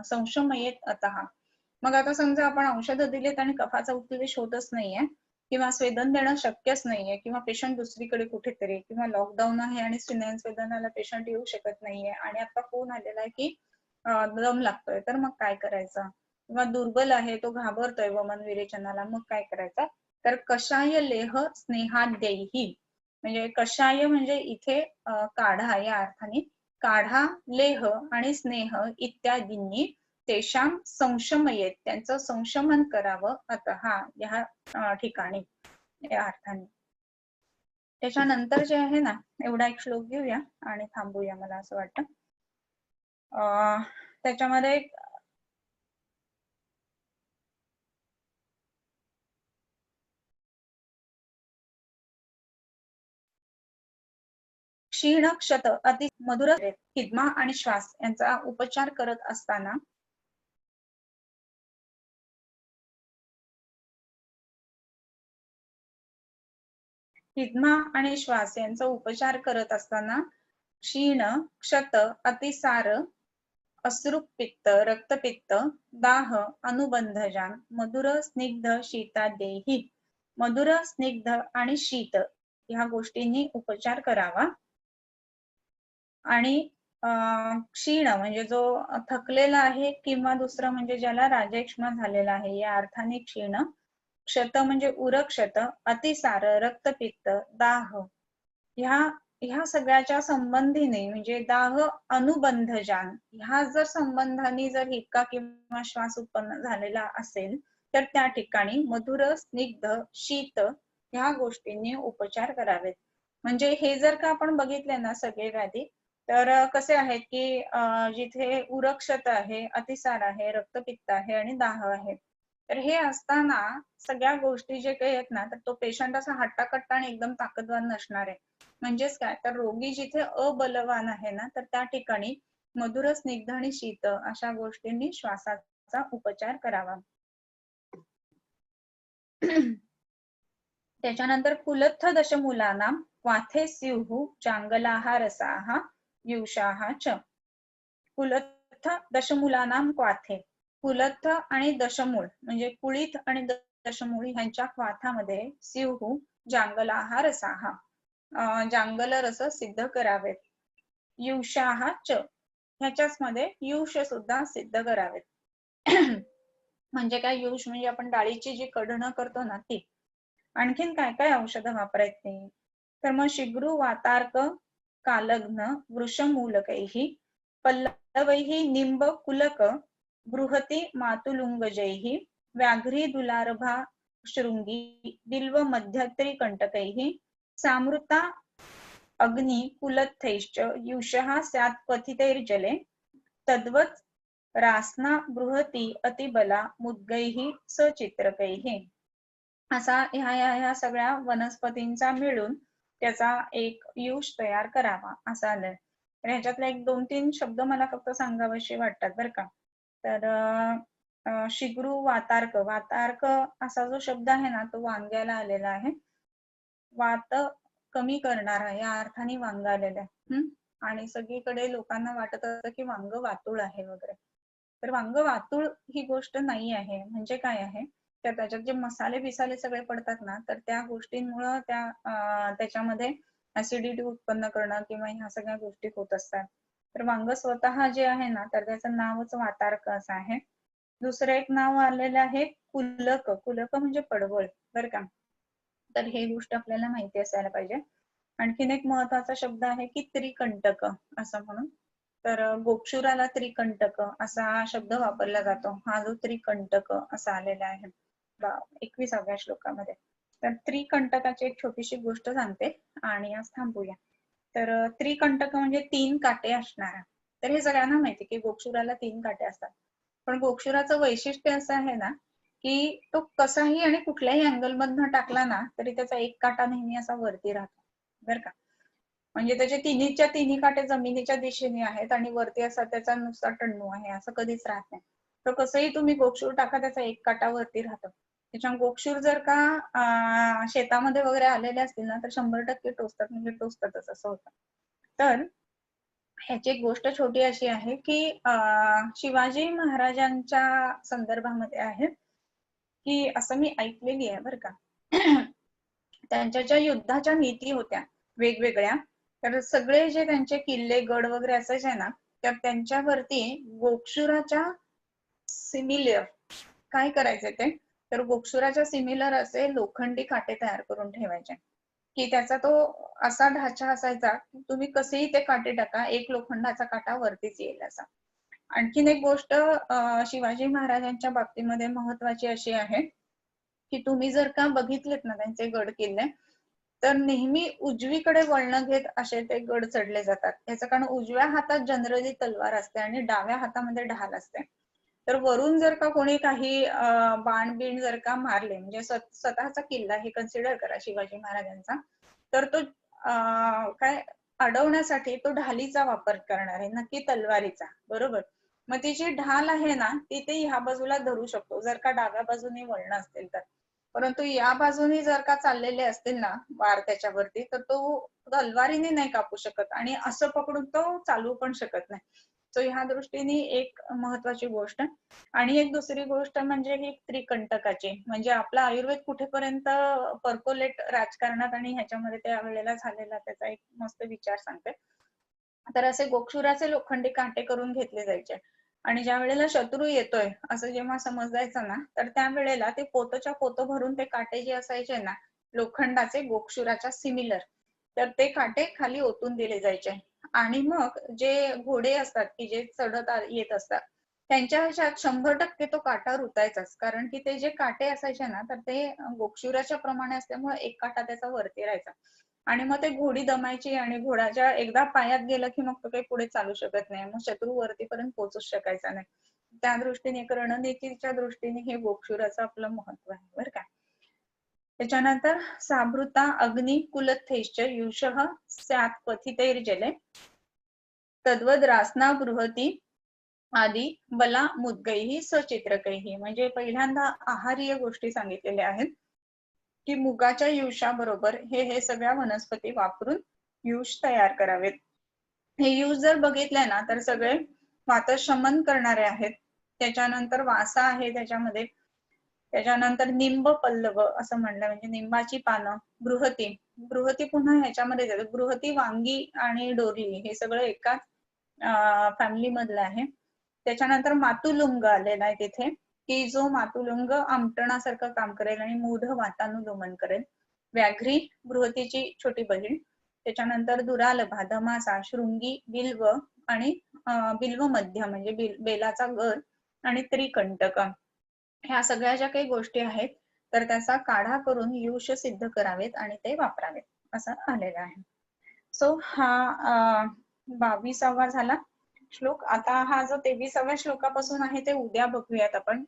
[SPEAKER 1] संशमयेत अतः. मग आता समजा आपण औषधं दिलेत आणि कफाचा उत्क्लेश होतच नाहीये, किंवा स्वेदन देणं शक्यच नाहीये, किंवा पेशंट दुसरीकडे कुठेतरी, किंवा लॉकडाऊन आहे आणि स्वेदनाला पेशंट येऊ शकत नाहीये आणि आता फोन आलेला आहे की दम लागतोय, तर मग काय करायचं. किंवा दुर्बल आहे, तो घाबरतोय वमन विरेचनाला, मग काय करायचं. तर कषाय लेह स्नेहादेही, म्हणजे कषाय म्हणजे इथे काढा या अर्थाने, काढा, लेह आणि स्नेह इत्यादींनी तेषाम संशमयेत, त्यांचं संशमन करावं अतः या ठिकाणी या अर्थाने. त्याच्यानंतर जे आहे ना, एवढा एक श्लोक घेऊया आणि थांबूया मला असं वाटतं. त्याच्यामध्ये क्षीण क्षत अति मधुर किदमा आणि श्वास यांचा उपचार करत असताना किदमा आणि श्वास यांचा उपचार करत असताना क्षीण क्षत अतिसार अश्रुप पित्त रक्तपित्त दाह अनुबंधजान मधुर स्निग्ध शीतादेही, मधुर स्निग्ध आणि शीत ह्या गोष्टींनी उपचार करावा. आणि क्षीण म्हणजे जो थकलेला आहे, किंवा दुसरं म्हणजे ज्याला राजयक्ष्मा झालेला आहे या अर्थाने क्षीण. क्षत म्हणजे उरक्षत, अतिसार, रक्तपित्त, दाह ह्या सगळ्याच्या संबंधीने, म्हणजे दाह अनुबंधजान ह्या जर संबंधाने जर हिक्का किंवा श्वास उत्पन्न झालेला असेल तर त्या ठिकाणी मधुर स्निग्ध शीत ह्या गोष्टींनी उपचार करावेत. म्हणजे हे जर का आपण बघितले ना सगळे व्याधी, तर कसे आहेत की जिथे उरक्षत आहे, अतिसार आहे, रक्तपित्त आहे आणि दाह आहे, तर हे असताना सगळ्या गोष्टी जे काही आहेत ना, तर तो पेशंट असा हट्टाकट्टा आणि एकदम ताकदवार नसणार आहे. म्हणजेच काय, तर रोगी जिथे अबलवान आहे ना, तर त्या ठिकाणी मधुर स्निग्ध आणि शीत अशा गोष्टींनी श्वासाचा उपचार करावा. त्याच्यानंतर कुलत्थ दशमूलाना वाथे स्युः चांगलाः रसाः युषाः च. कुलत्थ कुलत्थ दशमूलानां क्वाथे. कुलत्थ आणि दशमूळ म्हणजे कुळिथ आणि दशमूळ ह्यांच्या क्वाथामध्ये स्युः जांगलाः रसाः. जांगल रस सिद्ध करावेत. युषाः च ह्याच्याच मध्ये युष सुद्धा सिद्ध करावेत. म्हणजे काय युष म्हणजे आपण डाळीची जी कढणं करतो ना ती. आणखीन काय काय औषधं वापरायची तर मग शिग्रू वातार्क कालग्न वृषमूलकैः पल्लवैः निंब कुलक बृहती मातुलुंगजैः व्याघ्री दुलारभा शृंगी बिल्व मध्यत्रिकंटकैः सामृता अग्नि कुलत्थैश्च युषः स्यात् क्वथितैर्जले तद्वत् रासना बृहती अतिबला मुद्गैः सचित्रकैः. असा ह्या सगळ्या वनस्पतींचा मिळून त्याचा एक युष तयार करावा असा आलंय. तर ह्याच्यातले एक 2-3 शब्द मला फक्त सांगावेसे वाटतात बरं का. तर शिग्रू वातार्क. वातार्क असा जो शब्द आहे ना तो वांग्याला आलेला आहे. वात कमी करणारा या अर्थाने वांग आलेला आहे. आणि सगळीकडे लोकांना वाटत असतं की वांग वातुळ आहे वगैरे. तर वांग वातुळ ही गोष्ट नाही आहे. म्हणजे काय आहे तर त्याच्यात जे मसाले बिसाले सगळे पडतात ना तर त्या गोष्टींमुळे त्याच्यामध्ये ऍसिडिटी उत्पन्न करणं किंवा ह्या सगळ्या गोष्टी होत असतात. तर वांग स्वतः जे आहे ना तर त्याचं नावच वातार्क असं आहे. दुसरं एक नाव आलेलं आहे कुलक. कुलक म्हणजे पडवळ बरं का. तर हे गोष्ट आपल्याला माहिती असायला पाहिजे. आणखीन एक महत्वाचा शब्द आहे की त्रिकंटक असं म्हणून. तर गोक्षुराला त्रिकंटक असा शब्द वापरला जातो. हा जो त्रिकंटक असा आलेला आहे 21व्या श्लोकामध्ये. तर त्रिकंटकाची एक छोटीशी गोष्ट सांगते आणि आज थांबूया. तर त्रिकंटक म्हणजे 3 काटे असणारा. तर हे सगळ्यांना माहिती की गोक्षुराला 3 काटे असतात. पण गोक्षुराचं वैशिष्ट्य असं आहे ना की तो कसाही आणि कुठल्याही अँगल मधनं टाकला ना तरी त्याचा एक काटा नेहमी असा वरती राहतो बर का. म्हणजे त्याचे तिन्हीच्या तिन्ही काटे जमिनीच्या दिशेने आहेत आणि वरती असा त्याचा नुसता टण्णू आहे असं कधीच राहत नाही. तर कसंही तुम्ही गोक्षूर टाका त्याचा एक काटा वरती राहतो. त्याच्या गोक्षूर जर का शेतामध्ये वगैरे आलेले असतील ना तर 100% टोचतात म्हणजे टोचतातच असं होतं. तर ह्याची एक गोष्ट छोटी अशी आहे की शिवाजी महाराजांच्या संदर्भामध्ये आहे की असं मी ऐकलेली आहे बरं का. त्यांच्या ज्या युद्धाच्या नीती होत्या वेगवेगळ्या तर सगळे जे त्यांचे किल्ले गड वगैरे असायचे ना तर त्यांच्यावरती गोक्षुराच्या सिमिलर काय करायचे ते तर गोक्षुराच्या सिमिलर असे लोखंडी काटे तयार करून ठेवायचे की त्याचा तो असा ढाचा असायचा की तुम्ही कसेही ते काटे टाका एक लोखंडाचा काटा वरतीच येईल असा. आणखीन एक गोष्ट शिवाजी महाराजांच्या बाबतीमध्ये महत्वाची अशी आहे की तुम्ही जर का बघितलेत ना त्यांचे गड किल्ले तर नेहमी उजवीकडे वळण घेत असे ते गड चढले जातात. याचं कारण उजव्या हातात जनरली तलवार असते आणि डाव्या हातामध्ये ढाल असते. तर वरून जर का कोणी काही बाण बिण जर का मारले म्हणजे स्वतःचा किल्ला हे कन्सिडर करा शिवाजी महाराजांचा तर तो काय अडवण्यासाठी तो ढालीचा वापर करणार आहे नक्की तलवारीचा बरोबर. मग ती जी ढाल आहे ना ती ते ह्या बाजूला धरू शकतो जर का डाव्या बाजूने वळण असतील तर. परंतु या बाजूने जर का चाललेले असतील ना वार त्याच्यावरती तर तो तलवारीने नाही कापू शकत आणि असं पकडून तो चालू पण शकत नाही. सो ह्या दृष्टीने एक महत्वाची गोष्ट. आणि एक दुसरी गोष्ट म्हणजे ही त्रिकंटकाची म्हणजे आपला आयुर्वेद कुठेपर्यंत पर्कोलेट राजकारणात आणि ह्याच्यामध्ये त्या वेळेला झालेला त्याचा एक मस्त विचार सांगते. तर असे गोक्षुराचे लोखंडी काटे करून घेतले जायचे आणि ज्या वेळेला शत्रू येतोय असं जेव्हा समजायचं ना तर त्या वेळेला ते पोतच्या पोत भरून ते काटे जे असायचे ना लोखंडाचे गोक्षुराच्या सिमिलर तर ते काटे खाली ओतून दिले जायचे. आणि मग जे घोडे असतात की जे चढत येत असतात त्यांच्या ह्याच्यात 100% तो काटा रुतायचाच कारण की ते जे काटे असायचे ना तर ते गोक्षुराच्या प्रमाणे असल्यामुळे एक काटा त्याचा वरती राहायचा आणि मग ते घोडी दमायची आणि घोड्याच्या एकदा पायात गेलं की मग तो काही पुढे चालू शकत नाही मग शत्रू वरतीपर्यंत पोहोचूच शकायचा नाही. त्या दृष्टीने रणनीतीच्या दृष्टीने हे गोक्षुराचं आपलं महत्व आहे बरं का. त्याच्यानंतर साभृता अग्नि कुलथैश्च युषः स्यात् क्वथितैर्जले तद्वद रासना बृहती आदी बला मुद्गैः सचित्रकैः. म्हणजे पहिल्यांदा आहार्य गोष्टी सांगितलेल्या आहेत की मुगाच्या युषाबरोबर हे सगळ्या वनस्पती वापरून युष तयार करावेत. हे युष जर बघितले ना तर सगळे वातशमन करणारे आहेत. त्याच्यानंतर वासा आहे त्याच्यामध्ये. त्याच्यानंतर निंब पल्लव असं म्हणलं म्हणजे निंबाची पानं. बृहती पुन्हा ह्याच्यामध्ये येतं. बृहती वांगी आणि डोरली हे सगळं एकाच फॅमिली मधलं आहे. त्याच्यानंतर मातुलुंग आलेला आहे तिथे, की जो मातुलुंग आमटणासारखं काम करेल आणि मूढ वातानुगमन करेल. व्याघ्री बृहतीची छोटी बहीण. त्याच्यानंतर दुरालभा, धमासा, शृंगी, बिल्व आणि बिल्व मध्य म्हणजे बेलाचा गर आणि त्रिकंटक. ह्या सगळ्या ज्या काही गोष्टी आहेत तर त्याचा काढा करून युष सिद्ध करावेत आणि ते वापरावेत असं आलेलं आहे. सो हा 22वा झाला श्लोक. आता हा जो 23व्या श्लोकापासून आहे ते उद्या बघूयात आपण.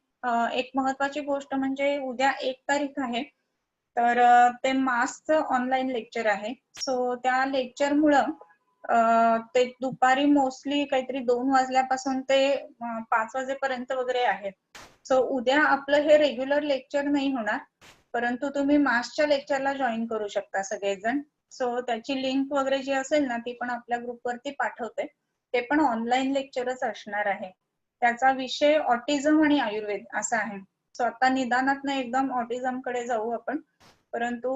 [SPEAKER 1] एक महत्वाची गोष्ट म्हणजे उद्या 1 तारीख आहे, तर ते मासचं ऑनलाईन लेक्चर आहे. सो त्या लेक्चरमुळं ते दुपारी मोस्टली काहीतरी 2 वाजल्यापासून ते 5 वाजेपर्यंत वगैरे आहे. सो उद्या आपलं हे रेग्युलर लेक्चर नाही होणार, परंतु तुम्ही मासच्या लेक्चरला जॉईन करू शकता सगळेजण. सो त्याची लिंक वगैरे जी असेल ना ती पण आपल्या ग्रुपवरती पाठवते. ते पण ऑनलाईन लेक्चरच असणार आहे. त्याचा विषय ऑटिझम आणि आयुर्वेद असा आहे. सो आता निदानात एकदम ऑटिझम कडे जाऊ आपण, परंतु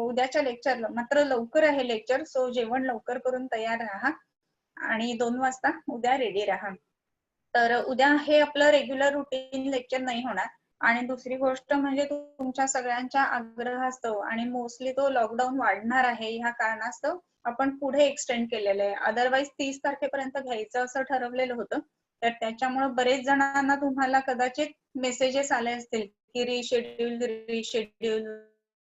[SPEAKER 1] उद्याच्या लेक्चरला मात्र लवकर आहे लेक्चर. सो जेवण लवकर करून तयार राहा आणि 2 वाजता उद्या रेडी राहा. तर उद्या हे आपलं रेग्युलर रुटीन लेक्चर नाही होणार. आणि दुसरी गोष्ट म्हणजे तुमच्या सगळ्यांच्या आग्रहास्तव आणि मोस्टली तो लॉकडाऊन वाढणार आहे ह्या कारणास्तव आपण पुढे एक्सटेंड केलेलं आहे. अदरवाईज 30 तारखेपर्यंत घ्यायचं असं ठरवलेलं होतं. तर त्याच्यामुळे बरेच जणांना तुम्हाला कदाचित मेसेजेस आले असतील की रिशेड्यूल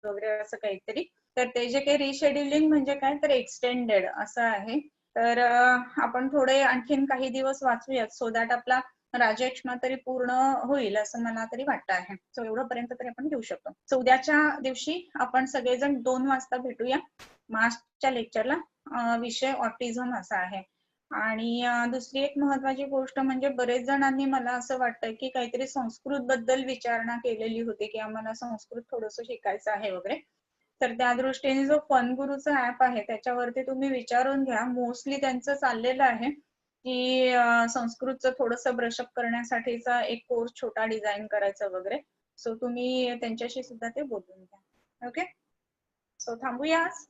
[SPEAKER 1] वगैरे असं काहीतरी. तर ते जे काही रिशेड्युलिंग म्हणजे काय तर एक्सटेंडेड असं आहे. तर आपण थोडे आणखीन काही दिवस वाचूयात सो दॅट आपला राजक्षमा तरी पूर्ण होईल असं मला तरी वाटतं आहे. सो एवढं पर्यंत तरी आपण घेऊ शकतो. सो उद्याच्या दिवशी आपण सगळेजण 2 वाजता भेटूया मार्चच्या लेक्चरला. विषय ऑटिझम असा आहे. आणि दुसरी एक महत्वाची गोष्ट म्हणजे बरेच जणांनी मला असं वाटतं की काहीतरी संस्कृत बद्दल विचारणा केलेली होती की आम्हाला संस्कृत थोडंसं शिकायचं आहे वगैरे. तर त्या दृष्टीने जो फनगुरुचा ऍप आहे त्याच्यावरती तुम्ही विचारून घ्या. मोस्टली त्यांचं चाललेलं आहे की संस्कृतचं थोडंसं ब्रशअप करण्यासाठीचा एक कोर्स छोटा डिझाईन करायचा वगैरे. सो तुम्ही त्यांच्याशी सुद्धा ते बोलून घ्या. ओके, सो थांबूया आज.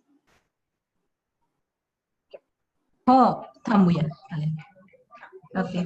[SPEAKER 3] हो थांबूया. ओके.